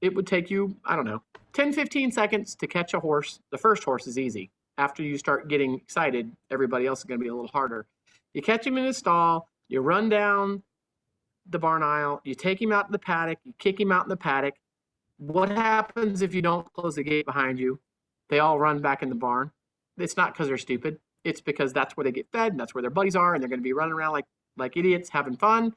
It would take you, I don't know, 10, 15 seconds to catch a horse. The first horse is easy. After you start getting excited, everybody else is going to be a little harder. You catch him in his stall, you run down the barn aisle, you take him out to the paddock, you kick him out in the paddock. What happens if you don't close the gate behind you? They all run back in the barn. It's not because they're stupid. It's because that's where they get fed and that's where their buddies are, and they're going to be running around like idiots, having fun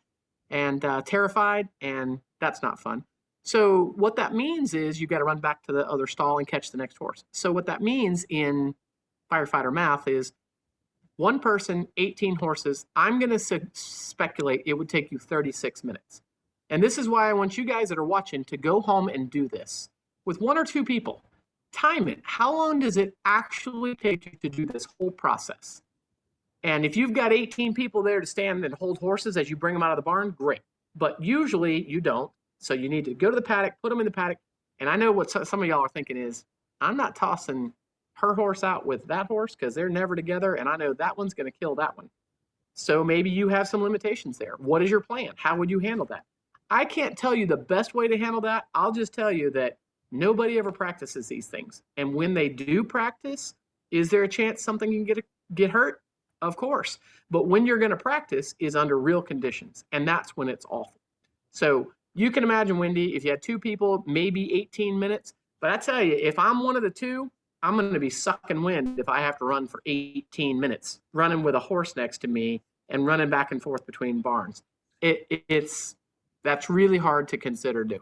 and terrified, and that's not fun. So what that means is you got to run back to the other stall and catch the next horse. So what that means in firefighter math is one person, 18 horses. I'm going to speculate it would take you 36 minutes. And this is why I want you guys that are watching to go home and do this with one or two people. Time it. How long does it actually take you to do this whole process? And if you've got 18 people there to stand and hold horses as you bring them out of the barn, great. But usually you don't. So you need to go to the paddock, put them in the paddock. And I know what some of y'all are thinking is, I'm not tossing her horse out with that horse because they're never together. And I know that one's going to kill that one. So maybe you have some limitations there. What is your plan? How would you handle that? I can't tell you the best way to handle that. I'll just tell you that nobody ever practices these things. And when they do practice, is there a chance something can get hurt? Of course. But when you're going to practice is under real conditions. And that's when it's awful. So you can imagine, Wendy, if you had two people, maybe 18 minutes. But I tell you, if I'm one of the two, I'm going to be sucking wind if I have to run for 18 minutes, running with a horse next to me and running back and forth between barns. That's really hard to consider doing.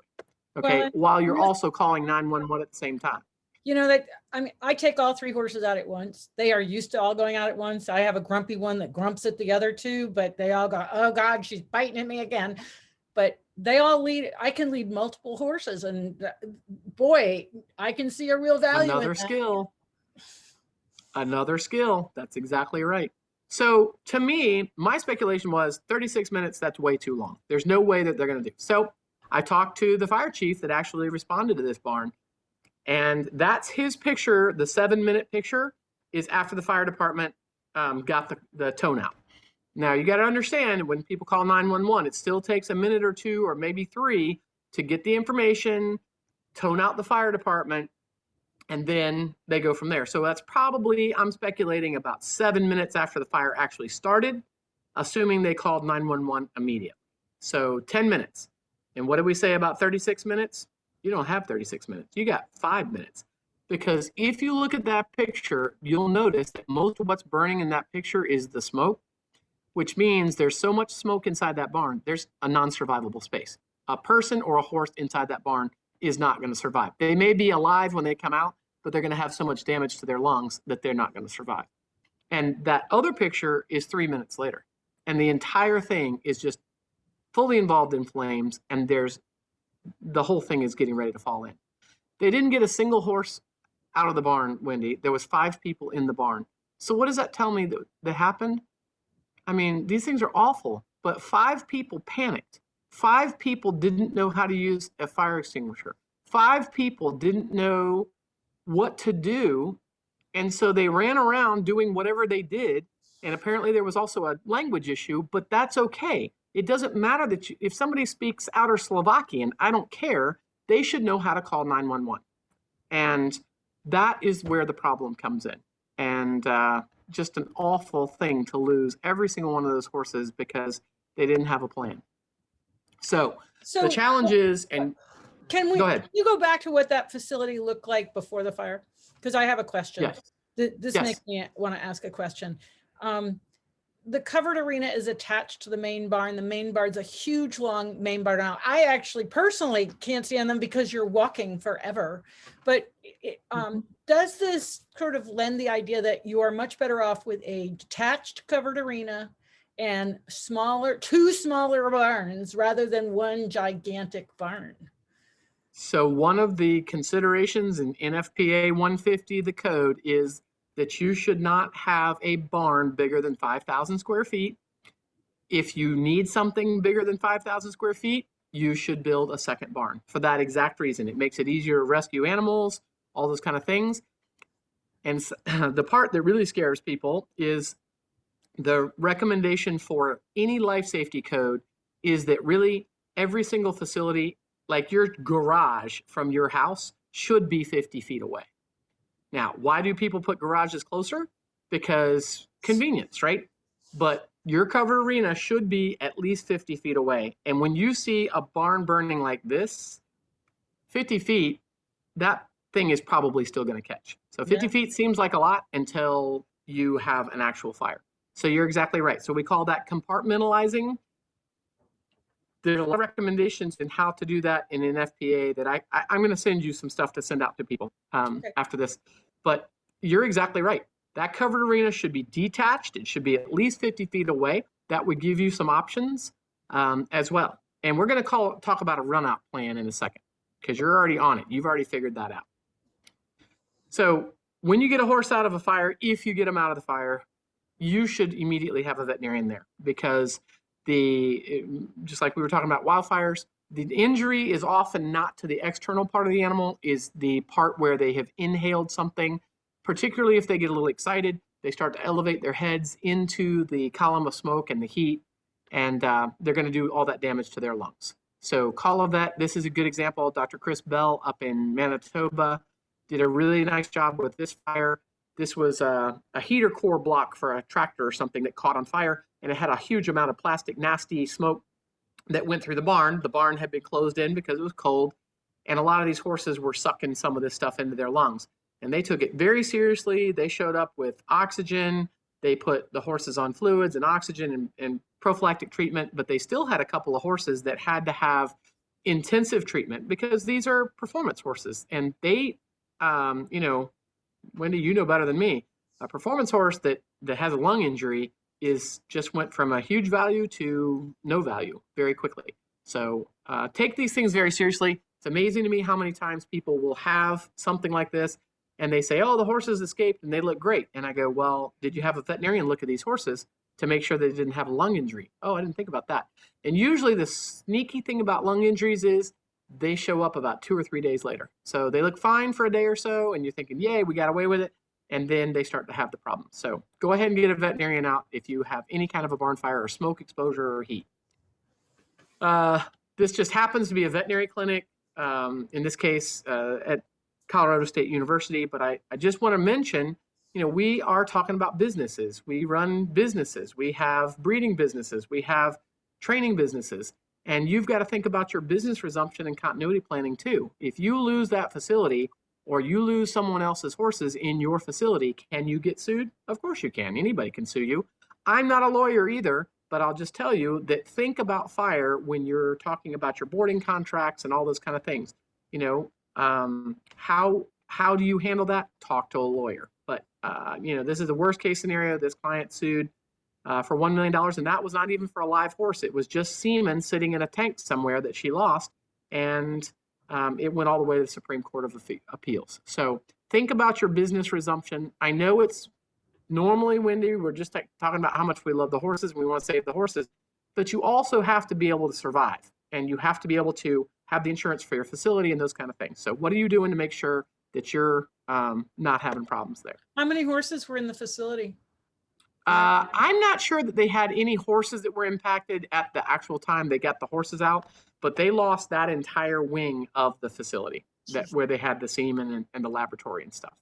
Okay, Well, while you're also calling 911 at the same time. You know, that I mean, I take all three horses out at once. They are used to all going out at once. I have a grumpy one that grumps at the other two, but they all go, oh God, she's biting at me again. But they all lead. I can lead multiple horses, and boy, I can see a real value. Another skill. Another skill. That's exactly right. So to me, my speculation was 36 minutes. That's way too long. There's no way that they're going to do. So I talked to the fire chief that actually responded to this barn. And that's his picture. The 7-minute picture is after the fire department got the tone out. Now, you got to understand, when people call 911, it still takes a minute or two or maybe 3 to get the information, tone out the fire department, and then they go from there. So that's probably, I'm speculating, about 7 minutes after the fire actually started, assuming they called 911 immediately. So 10 minutes. And what did we say about 36 minutes? You don't have 36 minutes. You got 5 minutes. Because if you look at that picture, you'll notice that most of what's burning in that picture is the smoke, which means there's so much smoke inside that barn, there's a non-survivable space. A person or a horse inside that barn is not going to survive. They may be alive when they come out, but they're going to have so much damage to their lungs that they're not going to survive. And that other picture is 3 minutes later. And the entire thing is just fully involved in flames, and the whole thing is getting ready to fall in. They didn't get a single horse out of the barn, Wendy. There was 5 people in the barn. So what does that tell me that happened? I mean, these things are awful, but 5 people panicked. 5 people didn't know how to use a fire extinguisher. 5 people didn't know what to do. And so they ran around doing whatever they did. And apparently there was also a language issue, but that's okay. It doesn't matter that if somebody speaks outer Slovakian, I don't care. They should know how to call 911. And that is where the problem comes in. And just an awful thing to lose every single one of those horses because they didn't have a plan. So the challenge is, and go ahead. You go back to what that facility looked like before the fire? Because I have a question. Yes. This makes me want to ask a question. The covered arena is attached to the main barn. The main barn's a huge, long main barn. Now, I actually personally can't stand them because you're walking forever. But does this sort of lend the idea that you are much better off with a detached covered arena and two smaller barns rather than one gigantic barn? So one of the considerations in NFPA 150, the code, is that you should not have a barn bigger than 5,000 square feet. If you need something bigger than 5,000 square feet, you should build a second barn for that exact reason. It makes it easier to rescue animals, all those kind of things. And the part that really scares people is the recommendation for any life safety code is that really every single facility, like your garage from your house, should be 50 feet away. Now, why do people put garages closer? Because convenience, right? But your covered arena should be at least 50 feet away. And when you see a barn burning like this, 50 feet, that thing is probably still going to catch. So 50 feet seems like a lot until you have an actual fire. So you're exactly right. So we call that compartmentalizing. There's a lot of recommendations in how to do that in an Nfpa that I'm going to send you some stuff to send out to people after this. But you're exactly right. That covered arena should be detached. It should be at least 50 feet away. That would give you some options as well. And we're going to talk about a run out plan in a second because you're already on it. You've already figured that out. So when you get a horse out of a fire, if you get them out of the fire, you should immediately have a veterinarian there because just like we were talking about wildfires, the injury is often not to the external part of the animal, is the part where they have inhaled something, particularly if they get a little excited, they start to elevate their heads into the column of smoke and the heat, and they're going to do all that damage to their lungs. So call a vet. This is a good example. Dr. Chris Bell up in Manitoba did a really nice job with this fire. This was a heater core block for a tractor or something that caught on fire, and it had a huge amount of plastic, nasty smoke that went through the barn. The barn had been closed in because it was cold, and a lot of these horses were sucking some of this stuff into their lungs. And they took it very seriously. They showed up with oxygen. They put the horses on fluids and oxygen and prophylactic treatment, but they still had a couple of horses that had to have intensive treatment because these are performance horses. And they, you know, Wendy, you know better than me, a performance horse that has a lung injury just went from a huge value to no value very quickly. So take these things very seriously. It's amazing to me how many times people will have something like this and they say, oh, the horses escaped and they look great. And I go, well, did you have a veterinarian look at these horses to make sure they didn't have a lung injury? Oh, I didn't think about that. And usually the sneaky thing about lung injuries is they show up about 2 or 3 days later. So they look fine for a day or so and you're thinking, yay, we got away with it. And then they start to have the problem. So go ahead and get a veterinarian out if you have any kind of a barn fire or smoke exposure or heat. This just happens to be a veterinary clinic, in this case at Colorado State University. But I just want to mention, you know, we are talking about businesses. We run businesses. We have breeding businesses. We have training businesses. And you've got to think about your business resumption and continuity planning too. If you lose that facility or you lose someone else's horses in your facility, can you get sued? Of course you can. Anybody can sue you. I'm not a lawyer either, but I'll just tell you that think about fire when you're talking about your boarding contracts and all those kind of things. You know, how do you handle that? Talk to a lawyer. But, you know, this is the worst case scenario. This client sued for $1 million, and that was not even for a live horse. It was just semen sitting in a tank somewhere that she lost, and it went all the way to the Supreme Court of Appeals. So think about your business resumption. I know it's normally, Wendy, we're just talking about how much we love the horses and we want to save the horses, but you also have to be able to survive, and you have to be able to have the insurance for your facility and those kind of things. So what are you doing to make sure that you're not having problems there? How many horses were in the facility? I'm not sure that they had any horses that were impacted at the actual time they got the horses out, but they lost that entire wing of the facility where they had the semen and the laboratory and stuff.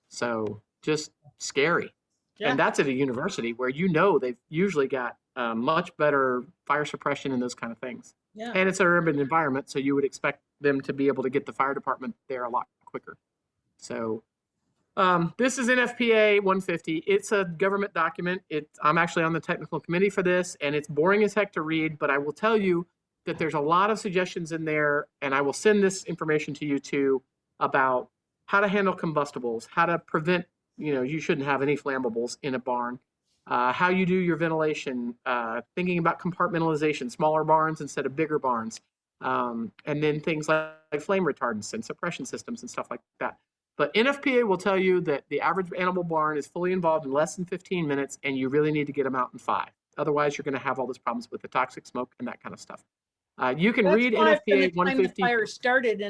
So just scary. Yeah. And that's at a university where, you know, they've usually got much better fire suppression and those kind of things. Yeah. And it's an urban environment, so you would expect them to be able to get the fire department there a lot quicker. So this is Nfpa 150. It's a government document. I'm actually on the technical committee for this, and it's boring as heck to read, but I will tell you that there's a lot of suggestions in there, and I will send this information to you too about how to handle combustibles, how to prevent, you know, you shouldn't have any flammables in a barn, how you do your ventilation, thinking about compartmentalization, smaller barns instead of bigger barns, and then things like flame retardants and suppression systems and stuff like that. But Nfpa will tell you that the average animal barn is fully involved in less than 15 minutes, and you really need to get them out in 5. Otherwise, you're going to have all those problems with the toxic smoke and that kind of stuff. You can That's read why from the NFPA time the 150. fire started,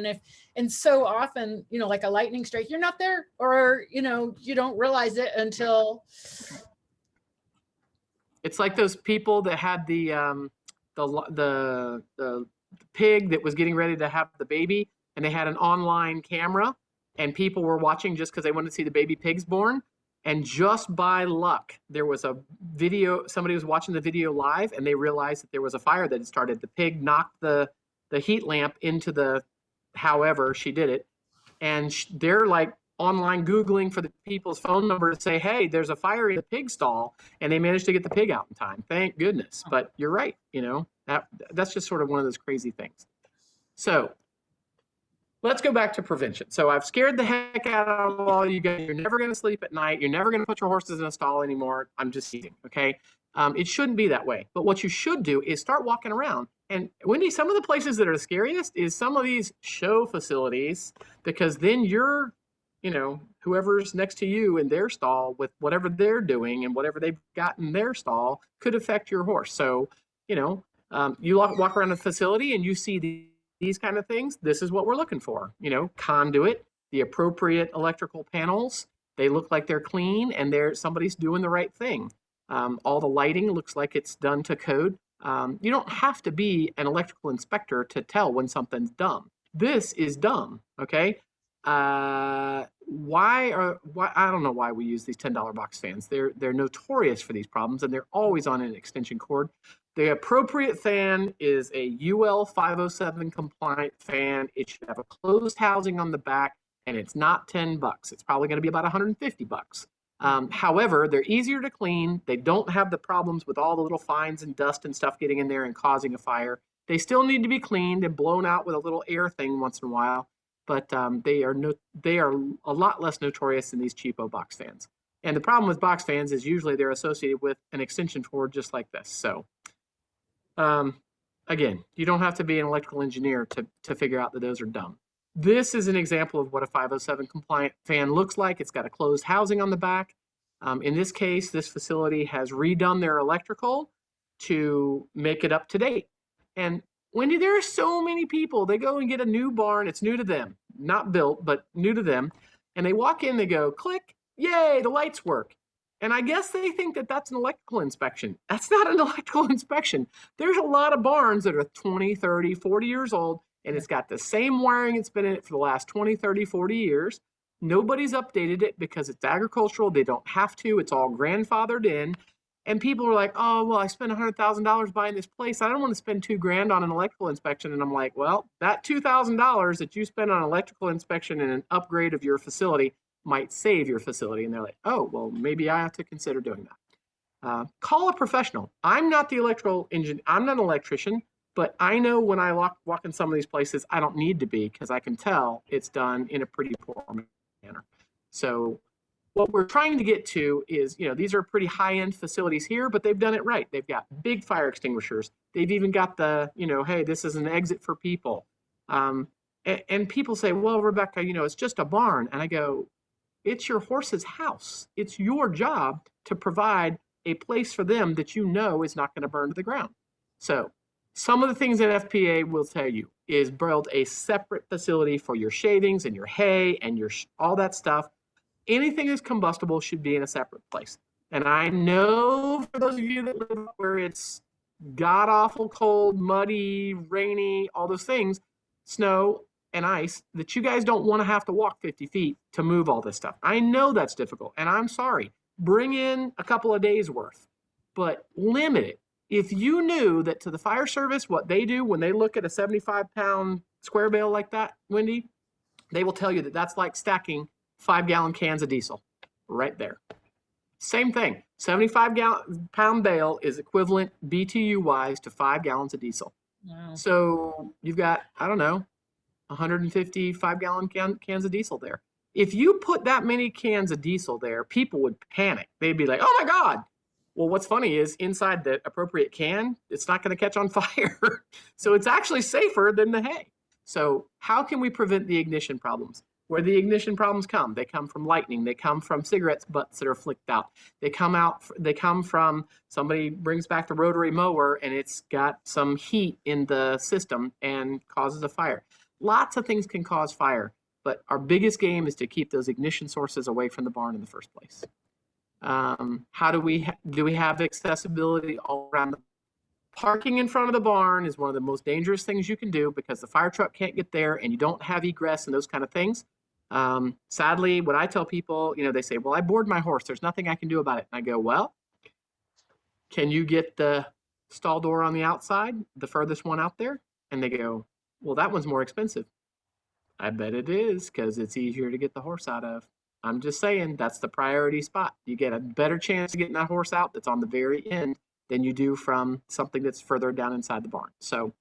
and so often, like a lightning strike, you're not there, or you don't realize it until. It's like those people that had the pig that was getting ready to have the baby, and they had an online camera, and people were watching just because they wanted to see the baby pigs born. And just by luck, there was a video. Somebody was watching the video live, and they realized that there was a fire that had started. The pig knocked the heat lamp into the, however she did it, and they're like online Googling for the people's phone number to say, hey, there's a fire in the pig stall, and they managed to get the pig out in time. Thank goodness. But you're right, that's just sort of one of those crazy things. So let's go back to prevention. So I've scared the heck out of all you guys. You're never going to sleep at night. You're never going to put your horses in a stall anymore. I'm just teasing, okay? It shouldn't be that way. But what you should do is start walking around. And Wendy, some of the places that are the scariest is some of these show facilities, because then you're, whoever's next to you in their stall with whatever they're doing and whatever they've got in their stall could affect your horse. So, you walk around a facility and you see these kind of things. This is what we're looking for, conduit, the appropriate electrical panels. They look like they're clean and somebody's doing the right thing. All the lighting looks like it's done to code. You don't have to be an electrical inspector to tell when something's dumb. This is dumb, okay? Why I don't know why we use these $10 box fans. They're notorious for these problems, and they're always on an extension cord. The appropriate fan is a UL 507 compliant fan. It should have a closed housing on the back, and it's not $10. It's probably going to be about $150. However, they're easier to clean. They don't have the problems with all the little fines and dust and stuff getting in there and causing a fire. They still need to be cleaned and blown out with a little air thing once in a while, but they are a lot less notorious than these cheapo box fans. And the problem with box fans is usually they're associated with an extension cord just like this. So again, you don't have to be an electrical engineer to figure out that those are dumb. This is an example of what a 507 compliant fan looks like. It's got a closed housing on the back. In this case, this facility has redone their electrical to make it up to date. And Wendy, there are so many people, they go and get a new barn. It's new to them, not built, but new to them. And they walk in, they go, click, yay, the lights work. And I guess they think that that's an electrical inspection. That's not an electrical inspection. There's a lot of barns that are 20, 30, 40 years old, and it's got the same wiring it's been in it for the last 20, 30, 40 years. Nobody's updated it because it's agricultural. They don't have to. It's all grandfathered in. And people are like, oh, well, I spent $100,000 buying this place. I don't want to spend $2,000 on an electrical inspection. And I'm like, well, that $2,000 that you spend on electrical inspection and an upgrade of your facility might save your facility. And they're like, oh, well, maybe I have to consider doing that. Call a professional. I'm not the electrical engineer. I'm not an electrician, but I know when I walk in some of these places, I don't need to be because I can tell it's done in a pretty poor manner. So what we're trying to get to is, these are pretty high-end facilities here, but they've done it right. They've got big fire extinguishers. They've even got the, hey, this is an exit for people. And people say, well, Rebecca, it's just a barn. And I go, it's your horse's house. It's your job to provide a place for them that is not going to burn to the ground. So some of the things that Nfpa will tell you is build a separate facility for your shavings and your hay and your all that stuff. Anything that's combustible should be in a separate place. And I know for those of you that live where it's god-awful cold, muddy, rainy, all those things, snow and ice, that you guys don't want to have to walk 50 feet to move all this stuff. I know that's difficult, and I'm sorry. Bring in a couple of days worth, but limit it. If you knew that to the fire service, what they do when they look at a 75-pound square bale like that, Wendy, they will tell you that that's like stacking 5-gallon cans of diesel right there. Same thing. 75-pound bale is equivalent BTU-wise to 5 gallons of diesel. Wow. So you've got, 150 5-gallon cans of diesel there. If you put that many cans of diesel there, people would panic. They'd be like, oh my God. Well, what's funny is inside the appropriate can, it's not going to catch on fire. So it's actually safer than the hay. So how can we prevent the ignition problems? where the ignition problems come. They come from lightning. They come from cigarettes butts that are flicked out. They come from somebody brings back the rotary mower and it's got some heat in the system and causes a fire. Lots of things can cause fire, but our biggest game is to keep those ignition sources away from the barn in the first place. How do we have accessibility all around the parking in front of the barn is one of the most dangerous things you can do because the fire truck can't get there and you don't have egress and those kind of things. Sadly, when I tell people, they say, well, I boarded my horse. There's nothing I can do about it. And I go, well, can you get the stall door on the outside, the furthest one out there? And they go, well, that one's more expensive. I bet it is because it's easier to get the horse out of. I'm just saying that's the priority spot. You get a better chance of getting that horse out that's on the very end than you do from something that's further down inside the barn. So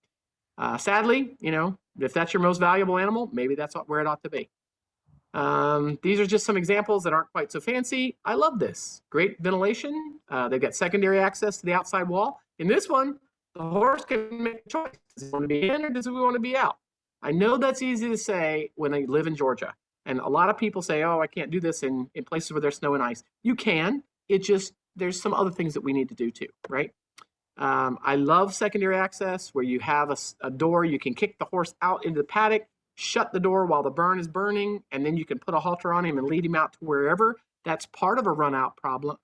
sadly, if that's your most valuable animal, maybe that's where it ought to be. These are just some examples that aren't quite so fancy. I love this. Great ventilation. They've got secondary access to the outside wall. In this one, the horse can make a choice. Does he want to be in or does he want to be out? I know that's easy to say when they live in Georgia. And a lot of people say, oh, I can't do this in places where there's snow and ice. You can. There's some other things that we need to do too, right? I love secondary access where you have a door, you can kick the horse out into the paddock, shut the door while the burn is burning, and then you can put a halter on him and lead him out to wherever. That's part of a run out problem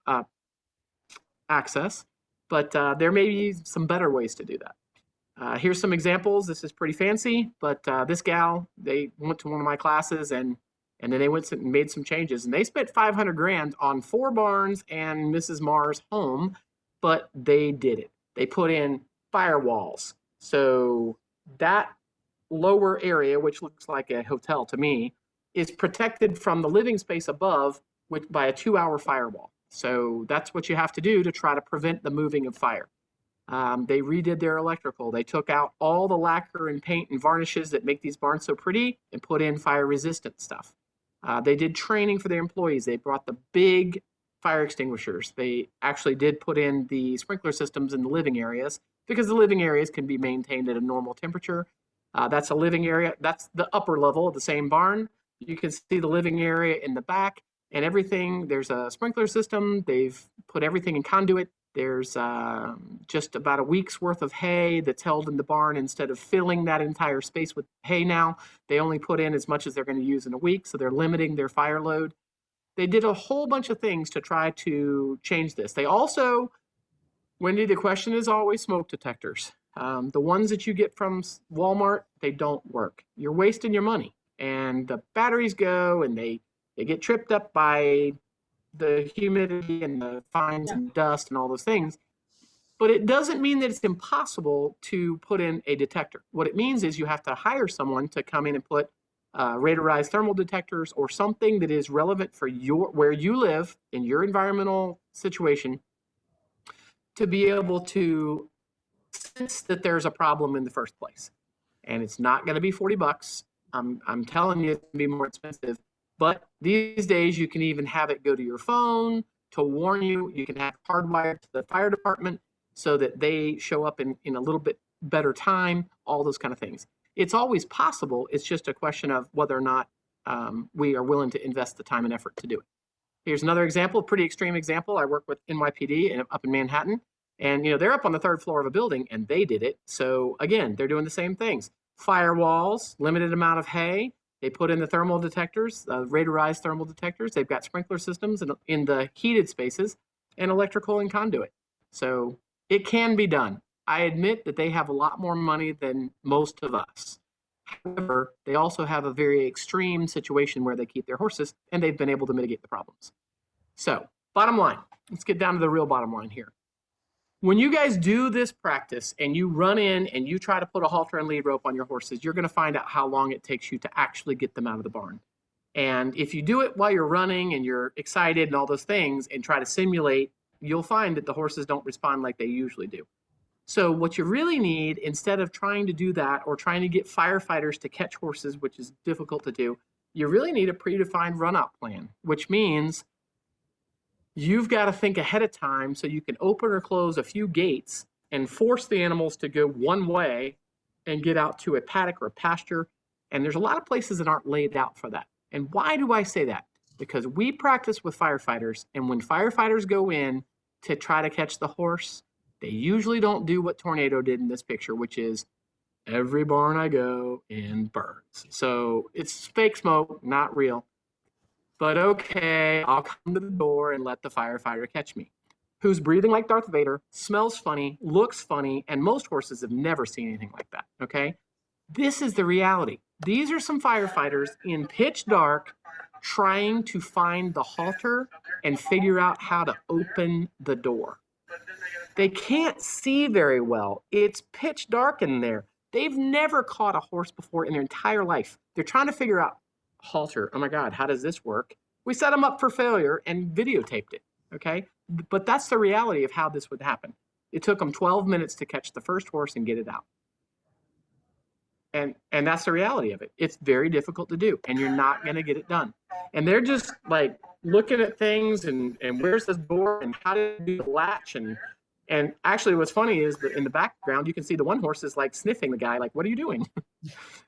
access, but there may be some better ways to do that. Here's some examples. This is pretty fancy, but this gal, they went to one of my classes and then they went and made some changes and they spent $500,000 on 4 barns and Mrs. Marr's home, but they did it. They put in firewalls. So that lower area, which looks like a hotel to me, is protected from the living space above by a 2-hour firewall. So that's what you have to do to try to prevent the moving of fire. They redid their electrical. They took out all the lacquer and paint and varnishes that make these barns so pretty and put in fire resistant stuff. They did training for their employees. They brought the big fire extinguishers. They actually did put in the sprinkler systems in the living areas because the living areas can be maintained at a normal temperature. That's a living area. That's the upper level of the same barn. You can see the living area in the back and everything. There's a sprinkler system. They've put everything in conduit. There's just about a week's worth of hay that's held in the barn. Instead of filling that entire space with hay now, they only put in as much as they're going to use in a week, so they're limiting their fire load. They did a whole bunch of things to try to change this. They also, Wendy, the question is always smoke detectors. The ones that you get from Walmart, they don't work. You're wasting your money. And the batteries go and they get tripped up by the humidity and the fines and dust and all those things. But it doesn't mean that it's impossible to put in a detector. What it means is you have to hire someone to come in and put radarized thermal detectors or something that is relevant for where you live in your environmental situation to be able to sense that there's a problem in the first place. And it's not going to be $40. I'm telling you, it's going to be more expensive. But these days, you can even have it go to your phone to warn you. You can have hardwired to the fire department so that they show up in a little bit better time, all those kind of things. It's always possible. It's just a question of whether or not we are willing to invest the time and effort to do it. Here's another example, a pretty extreme example. I work with NYPD up in Manhattan. And they're up on the 3rd floor of a building and they did it. So again, they're doing the same things. Firewalls, limited amount of hay. They put in the thermal detectors, radarized thermal detectors. They've got sprinkler systems in the heated spaces and electrical and conduit. So it can be done. I admit that they have a lot more money than most of us. However, they also have a very extreme situation where they keep their horses and they've been able to mitigate the problems. So bottom line, let's get down to the real bottom line here. When you guys do this practice and you run in and you try to put a halter and lead rope on your horses, you're going to find out how long it takes you to actually get them out of the barn. And if you do it while you're running and you're excited and all those things and try to simulate, you'll find that the horses don't respond like they usually do. So what you really need, instead of trying to do that or trying to get firefighters to catch horses, which is difficult to do, you really need a predefined run-out plan, which means you've got to think ahead of time so you can open or close a few gates and force the animals to go one way and get out to a paddock or a pasture. And there's a lot of places that aren't laid out for that. And why do I say that? Because we practice with firefighters, and when firefighters go in to try to catch the horse, they usually don't do what Tornado did in this picture, which is every barn I go in burns. So it's fake smoke, not real. But okay, I'll come to the door and let the firefighter catch me. Who's breathing like Darth Vader, smells funny, looks funny, and most horses have never seen anything like that, okay? This is the reality. These are some firefighters in pitch dark trying to find the halter and figure out how to open the door. They can't see very well. It's pitch dark in there. They've never caught a horse before in their entire life. They're trying to figure out halter. Oh my God, how does this work? We set them up for failure and videotaped it, okay? But that's the reality of how this would happen. It took them 12 minutes to catch the first horse and get it out. And that's the reality of it. It's very difficult to do, and you're not going to get it done. And they're just like looking at things and where's this door and how to do the latch. And actually what's funny is that in the background, you can see the one horse is like sniffing the guy, like, what are you doing?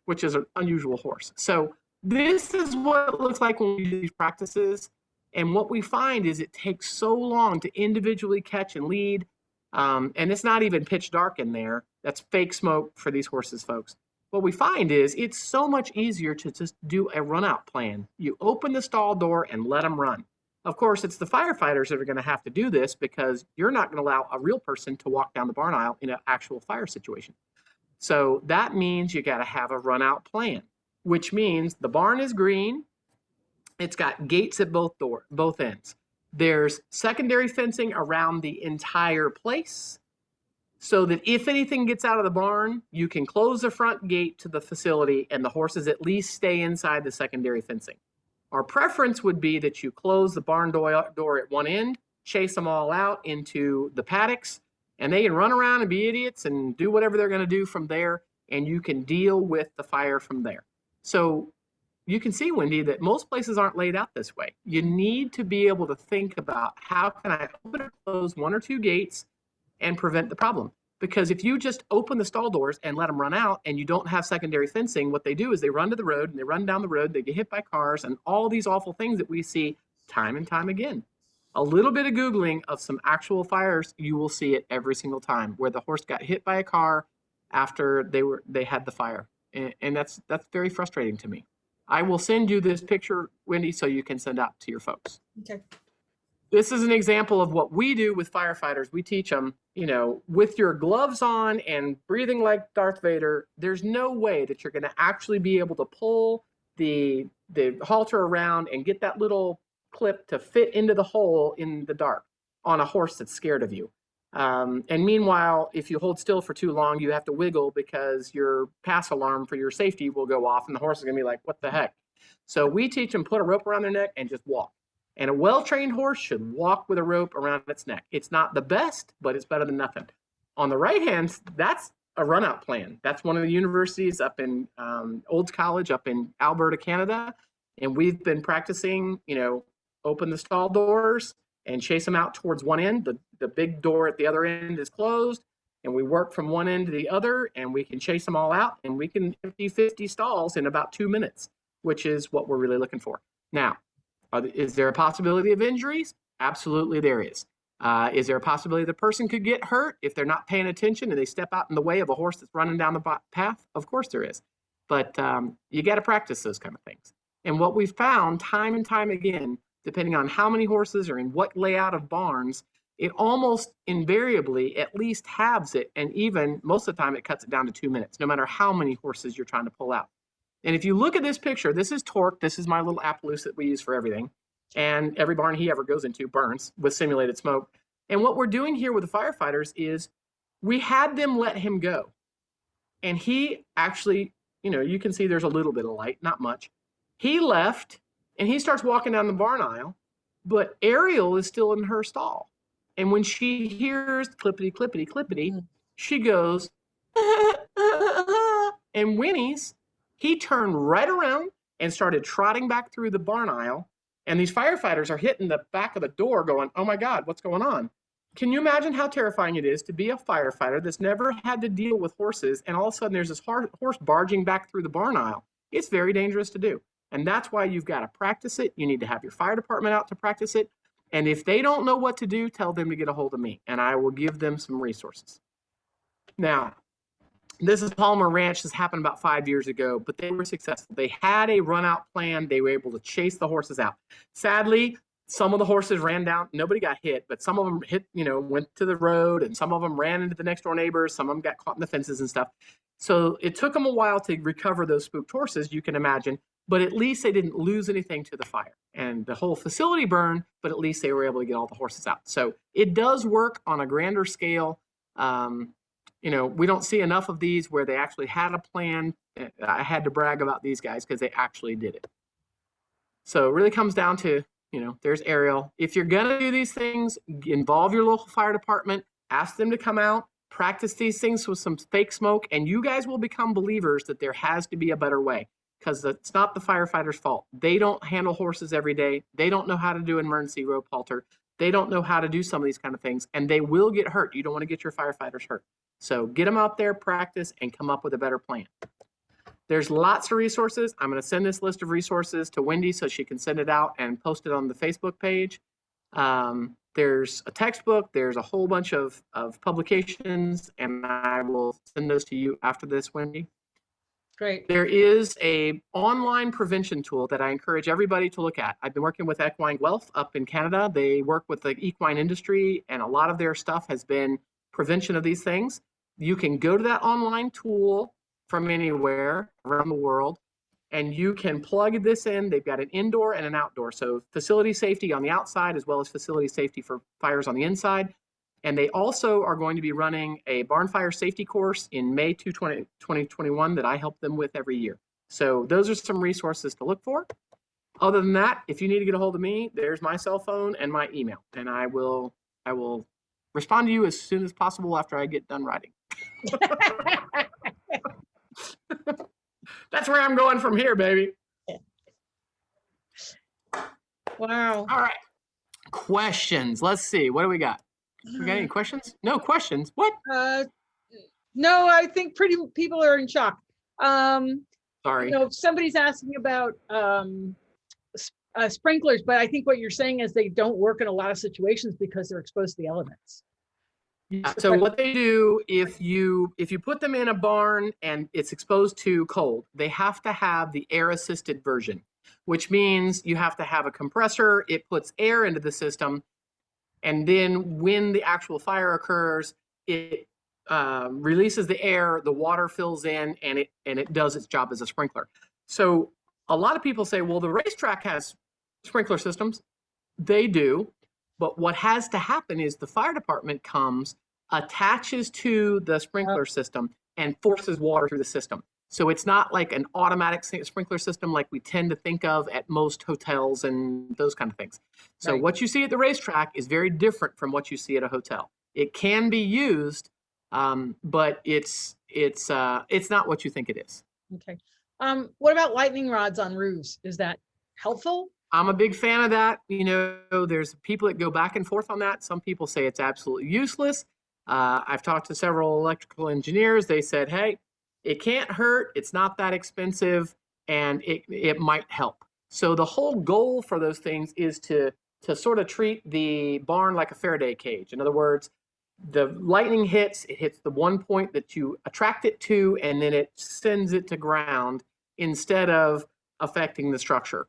Which is an unusual horse. So this is what it looks like when we do these practices. And what we find is it takes so long to individually catch and lead. And it's not even pitch dark in there. That's fake smoke for these horses, folks. What we find is it's so much easier to just do a run out plan. You open the stall door and let them run. Of course, it's the firefighters that are going to have to do this because you're not going to allow a real person to walk down the barn aisle in an actual fire situation. So that means you got to have a run out plan, which means the barn is green. It's got gates at both ends. There's secondary fencing around the entire place, so that if anything gets out of the barn, you can close the front gate to the facility and the horses at least stay inside the secondary fencing. Our preference would be that you close the barn door at one end, chase them all out into the paddocks, and they can run around and be idiots and do whatever they're going to do from there, and you can deal with the fire from there. So you can see, Wendy, that most places aren't laid out this way. You need to be able to think about how can I open or close one or two gates and prevent the problem. Because if you just open the stall doors and let them run out and you don't have secondary fencing, what they do is they run to the road and they run down the road, they get hit by cars and all these awful things that we see time and time again. A little bit of Googling of some actual fires, you will see it every single time where the horse got hit by a car after they had the fire. And that's very frustrating to me. I will send you this picture, Wendy, so you can send out to your folks. Okay. This is an example of what we do with firefighters. We teach them, with your gloves on and breathing like Darth Vader, there's no way that you're going to actually be able to pull the halter around and get that little clip to fit into the hole in the dark on a horse that's scared of you. And meanwhile, if you hold still for too long, you have to wiggle because your pass alarm for your safety will go off and the horse is going to be like, what the heck? So we teach them, put a rope around their neck and just walk. And a well-trained horse should walk with a rope around its neck. It's not the best, but it's better than nothing. On the right hand, that's a run-out plan. That's one of the universities up in Olds College up in Alberta, Canada. And we've been practicing, open the stall doors and chase them out towards one end. The big door at the other end is closed. And we work from one end to the other, and we can chase them all out. And we can empty 50 stalls in about 2 minutes, which is what we're really looking for. Now, is there a possibility of injuries? Absolutely there is. Is there a possibility the person could get hurt if they're not paying attention and they step out in the way of a horse that's running down the path? Of course there is. But you got to practice those kind of things. And what we've found time and time again, depending on how many horses are in what layout of barns, it almost invariably at least halves it. And even most of the time it cuts it down to 2 minutes, no matter how many horses you're trying to pull out. And if you look at this picture, this is Torque. This is my little Appaloosa that we use for everything. And every barn he ever goes into burns with simulated smoke. And what we're doing here with the firefighters is we had them let him go. And he actually, you can see there's a little bit of light, not much. He left and he starts walking down the barn aisle, but Ariel is still in her stall. And when she hears clippity, clippity, clippity, she goes, and whinnies. He turned right around and started trotting back through the barn aisle. And these firefighters are hitting the back of the door going, oh my God, what's going on? Can you imagine how terrifying it is to be a firefighter that's never had to deal with horses, and all of a sudden there's this horse barging back through the barn aisle? It's very dangerous to do. And that's why you've got to practice it. You need to have your fire department out to practice it. And if they don't know what to do, tell them to get a hold of me and I will give them some resources. Now, this is Palmer Ranch. This happened about 5 years ago, but they were successful. They had a run out plan. They were able to chase the horses out. Sadly, some of the horses ran down. Nobody got hit, but some of them hit, went to the road, and some of them ran into the next door neighbors. Some of them got caught in the fences and stuff. So it took them a while to recover those spooked horses, you can imagine, but at least they didn't lose anything to the fire. And the whole facility burned, but at least they were able to get all the horses out. So it does work on a grander scale. We don't see enough of these where they actually had a plan. I had to brag about these guys because they actually did it. So it really comes down to, there's Ariel. If you're going to do these things, involve your local fire department, ask them to come out, practice these things with some fake smoke, and you guys will become believers that there has to be a better way, because it's not the firefighters' fault. They don't handle horses every day. They don't know how to do emergency rope halter. They don't know how to do some of these kind of things, and they will get hurt. You don't want to get your firefighters hurt. So get them out there, practice, and come up with a better plan. There's lots of resources. I'm going to send this list of resources to Wendy so she can send it out and post it on the Facebook page. There's a textbook. There's a whole bunch of publications, and I will send those to you after this, Wendy. Great. There is a online prevention tool that I encourage everybody to look at. I've been working with Equine Guelph up in Canada. They work with the equine industry, and a lot of their stuff has been prevention of these things. You can go to that online tool from anywhere around the world, and you can plug this in. They've got an indoor and an outdoor. So facility safety on the outside, as well as facility safety for fires on the inside. And they also are going to be running a barn fire safety course in May 2021 that I help them with every year. So those are some resources to look for. Other than that, if you need to get a hold of me, there's my cell phone and my email, and I will respond to you as soon as possible after I get done writing. That's where I'm going from here, baby. Wow. All right. Questions. Let's see. What do we got? We got any questions? No questions. What? No, I think pretty people are in shock. Sorry. If somebody's asking about sprinklers, but I think what you're saying is they don't work in a lot of situations because they're exposed to the elements. Yeah, so what they do, if you put them in a barn and it's exposed to cold, they have to have the air assisted version, which means you have to have a compressor. It puts air into the system, and then when the actual fire occurs, it releases the air, the water fills in, and it does its job as a sprinkler. So a lot of people say, well, the racetrack has sprinkler systems. They do. But what has to happen is the fire department comes, attaches to the sprinkler system, and forces water through the system. So it's not like an automatic sprinkler system like we tend to think of at most hotels and those kind of things. So Right. What you see at the racetrack is very different from what you see at a hotel. It can be used, but it's not what you think it is. Okay. What about lightning rods on roofs? Is that helpful? I'm a big fan of that. There's people that go back and forth on that. Some people say it's absolutely useless. I've talked to several electrical engineers. They said, hey, it can't hurt. It's not that expensive, and it might help. So the whole goal for those things is to sort of treat the barn like a Faraday cage. In other words, the lightning hits, it hits the one point that you attract it to, and then it sends it to ground instead of affecting the structure.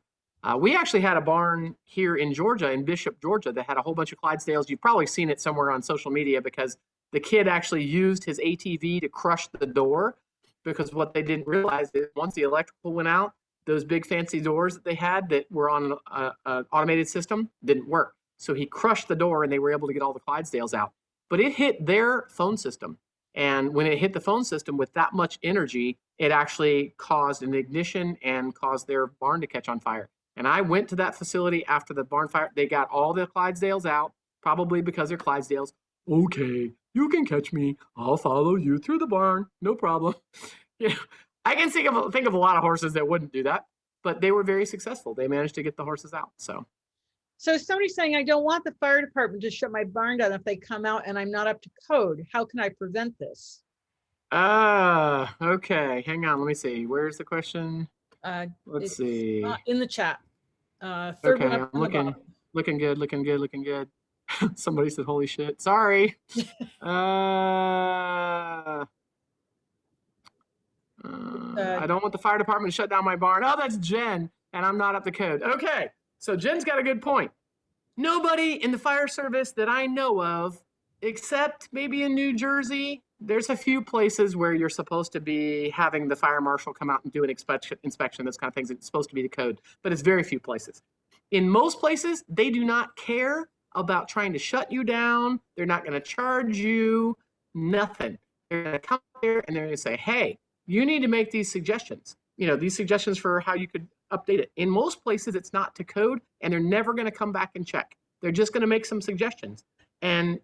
We actually had a barn here in Georgia, in Bishop, Georgia, that had a whole bunch of Clydesdales. You've probably seen it somewhere on social media because the kid actually used his ATV to crush the door, because what they didn't realize is once the electrical went out, those big fancy doors that they had that were on an automated system didn't work. So he crushed the door and they were able to get all the Clydesdales out. But it hit their phone system. And when it hit the phone system with that much energy, it actually caused an ignition and caused their barn to catch on fire. And I went to that facility after the barn fire. They got all the Clydesdales out, probably because they're Clydesdales. Okay, you can catch me. I'll follow you through the barn. No problem. I can think of a lot of horses that wouldn't do that, but they were very successful. They managed to get the horses out. So somebody's saying, I don't want the fire department to shut my barn down if they come out and I'm not up to code. How can I prevent this? okay. Hang on. Let me see. Where's the question? Let's It's see. in the chat. Third Okay, one up I'm from the looking, bottom. looking good, looking good, looking good. Somebody said, holy shit, sorry. I don't want the fire department to shut down my barn. Oh, that's Jen, and I'm not up to code. Okay, so Jen's got a good point. Nobody in the fire service that I know of, except maybe in New Jersey, there's a few places where you're supposed to be having the fire marshal come out and do an inspection, those kind of things. It's supposed to be the code, but it's very few places. In most places, they do not care about trying to shut you down. They're not going to charge you, nothing. They're going to come there and they're going to say, hey, you need to make these suggestions. You know, these suggestions for how you could update it. In most places, it's not to code, and they're never going to come back and check. They're just going to make some suggestions. And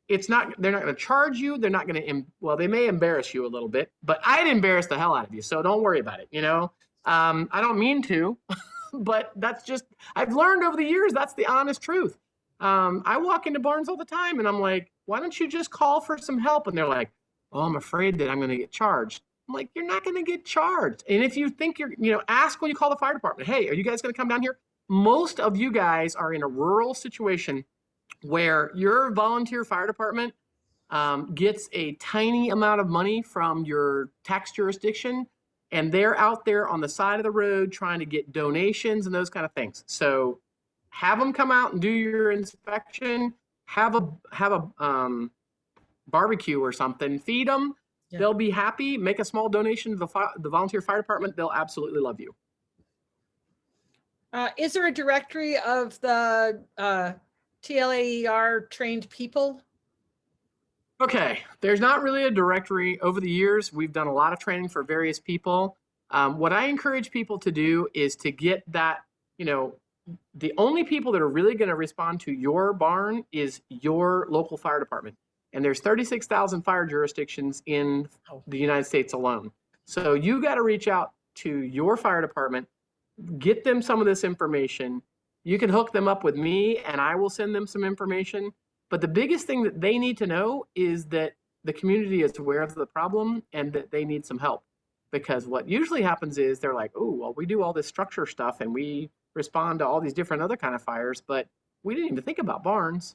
it's not, they're not going to charge you. They're not going to, well, they may embarrass you a little bit, but I'd embarrass the hell out of you. So don't worry about it. You know, I don't mean to, but that's just, I've learned over the years, that's the honest truth. I walk into barns all the time and I'm like, why don't you just call for some help? And they're like, oh, I'm afraid that I'm going to get charged. I'm like, you're not going to get charged. And if you think you're, you know, ask when you call the fire department, hey, are you guys going to come down here? Most of you guys are in a rural situation where your volunteer fire department gets a tiny amount of money from your tax jurisdiction, and they're out there on the side of the road trying to get donations and those kind of things. So have them come out and do your inspection, have a barbecue or something, feed them. Yeah. They'll be happy. Make a small donation to the volunteer fire department. They'll absolutely love you. Is there a directory of the TLAER trained people? Okay, there's not really a directory. Over the years, we've done a lot of training for various people. What I encourage people to do is to get that, you know, the only people that are really going to respond to your barn is your local fire department. And there's 36,000 fire jurisdictions in the United States alone. So you got to reach out to your fire department, get them some of this information. You can hook them up with me and I will send them some information. But the biggest thing that they need to know is that the community is aware of the problem and that they need some help. Because what usually happens is they're like, oh, well, we do all this structure stuff and we respond to all these different other kind of fires, but we didn't even think about barns.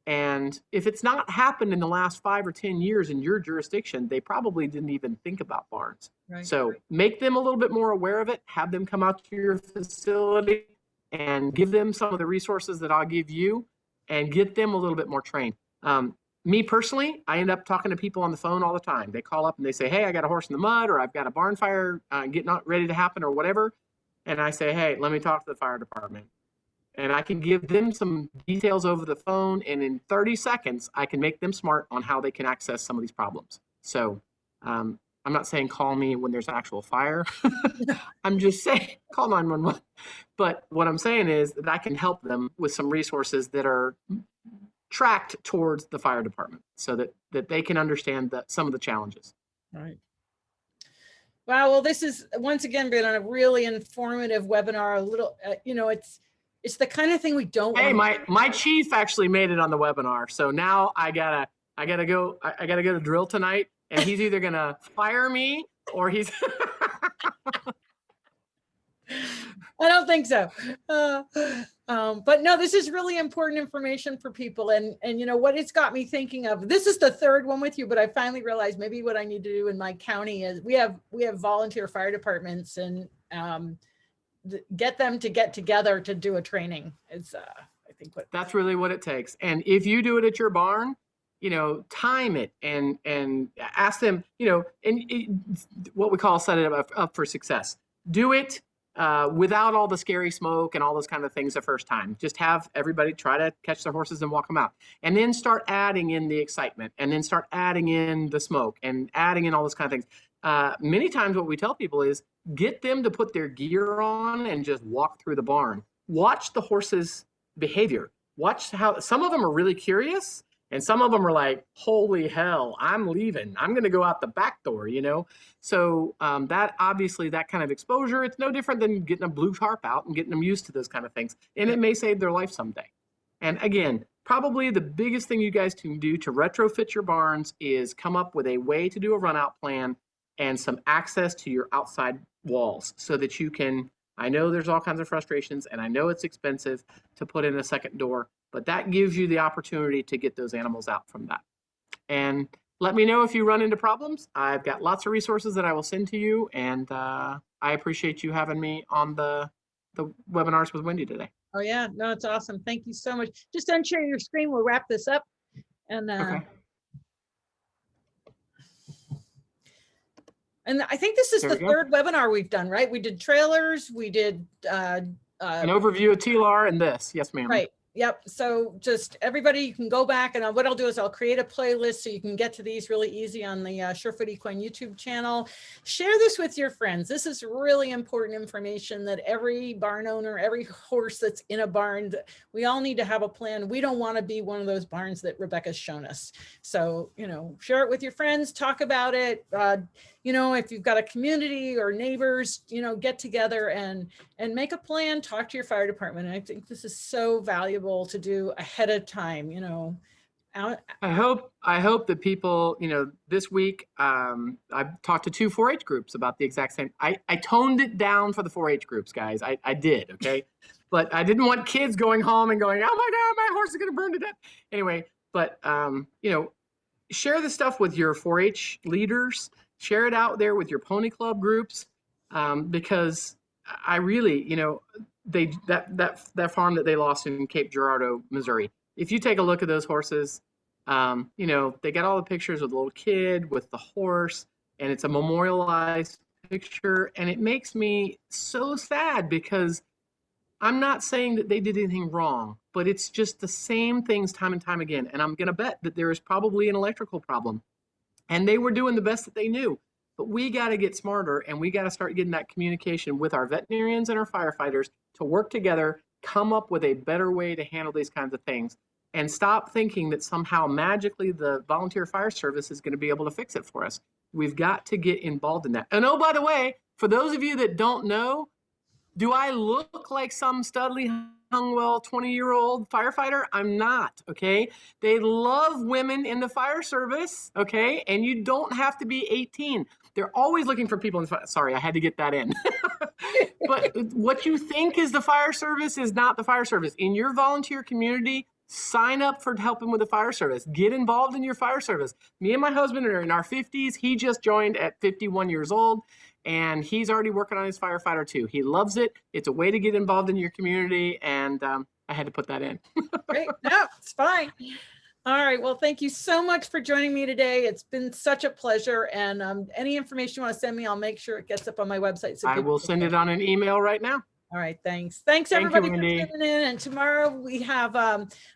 And if it's not happened in the last 5 or 10 years in your jurisdiction, they probably didn't even think about barns. Right. So make them a little bit more aware of it, have them come out to your facility and give them some of the resources that I'll give you and get them a little bit more trained. Me personally, I end up talking to people on the phone all the time. They call up and they say, hey, I got a horse in the mud, or I've got a barn fire getting ready to happen or whatever. And I say, hey, let me talk to the fire department. And I can give them some details over the phone. And in 30 seconds, I can make them smart on how they can access some of these problems. So I'm not saying call me when there's actual fire. I'm just saying call 911. But what I'm saying is that I can help them with some resources that are tracked towards the fire department so that they can understand some of the challenges. Right. Wow. Well, this has once again been a really informative webinar. A little, you know, it's the kind of thing we don't. Hey, my chief actually made it on the webinar, so now I gotta go to drill tonight, and he's either gonna fire me or he's. I don't think so. But no, this is really important information for people. And you know what it's got me thinking of, this is the third one with you, but I finally realized maybe what I need to do in my county is we have volunteer fire departments and get them to get together to do a training. It's I think that's really what it takes. And if you do it at your barn, you know, time it and ask them, you know, and what we call set it up for success. Do it without all the scary smoke and all those kind of things the first time. Just have everybody try to catch their horses and walk them out, and then start adding in the excitement, and then start adding in the smoke and adding in all those kind of things. Many times what we tell people is get them to put their gear on and just walk through the barn. Watch the horses' behavior. Watch how some of them are really curious. And some of them are like, holy hell, I'm leaving. I'm going to go out the back door, you know? So that obviously that kind of exposure, it's no different than getting a blue tarp out and getting them used to those kind of things. And it may save their life someday. And again, probably the biggest thing you guys can do to retrofit your barns is come up with a way to do a run out plan and some access to your outside walls so that you can, I know there's all kinds of frustrations and I know it's expensive to put in a second door, but that gives you the opportunity to get those animals out from that. And let me know if you run into problems. I've got lots of resources that I will send to you, and I appreciate you having me on the webinars with Wendy today. Oh yeah, no, it's awesome. Thank you so much. Just unshare your screen. We'll wrap this up. And Okay. And I think this is There the we go. third webinar we've done, right? We did trailers, we did An overview of TLAR and this. Yes, ma'am. right. Yep. So just everybody, you can go back, and what I'll do is I'll create a playlist so you can get to these really easy on the Surefoot Equine YouTube channel. Share this with your friends. This is really important information that every barn owner, every horse that's in a barn, we all need to have a plan. We don't want to be one of those barns that Rebecca's shown us. So, you know, share it with your friends, talk about it. You know, if you've got a community or neighbors, you know, get together and make a plan, talk to your fire department. And I think this is so valuable to do ahead of time, you know. I hope that people, you know, this week, I've talked to 2 4-H groups about the exact same. I toned it down for the 4-H groups, guys. I did, okay? But I didn't want kids going home and going, oh my God, my horse is gonna burn to death. Anyway, but, you know, share the stuff with your 4-H leaders, share it out there with your pony club groups, because I really, you know, that farm that they lost in Cape Girardeau, Missouri. If you take a look at those horses, you know, they got all the pictures of the little kid with the horse, and it's a memorialized picture, and it makes me so sad because I'm not saying that they did anything wrong, but it's just the same things time and time again. And I'm going to bet that there is probably an electrical problem. And they were doing the best that they knew. But we got to get smarter, and we got to start getting that communication with our veterinarians and our firefighters to work together, come up with a better way to handle these kinds of things, and stop thinking that somehow magically the volunteer fire service is going to be able to fix it for us. We've got to get involved in that. And oh, by the way, for those of you that don't know, do I look like some Studley Hungwell 20-year-old firefighter? I'm not, okay? They love women in the fire service, okay? And you don't have to be 18. They're always looking for people in the fire. Sorry, I had to get that in. But what you think is the fire service is not the fire service. In your volunteer community, sign up for helping with the fire service. Get involved in your fire service. Me and my husband are in our 50s. He just joined at 51 years old. And he's already working on his firefighter too. He loves it. It's a way to get involved in your community. And I had to put that in. Great. No, it's fine. All right. Well, thank you so much for joining me today. It's been such a pleasure. And any information you want to send me, I'll make sure it gets up on my website. So I will send it on an email right now. All right, thanks. Thanks everybody for tuning in. And tomorrow we have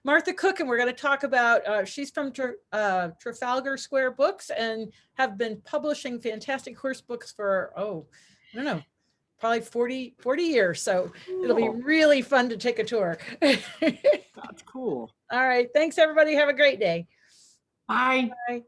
Martha Cook, and we're going to talk about, she's from Trafalgar Square Books and have been publishing fantastic horse books for, I don't know, probably 40 years. So it'll be really fun to take a tour. That's cool. All right, thanks everybody. Have a great day. Bye. Bye.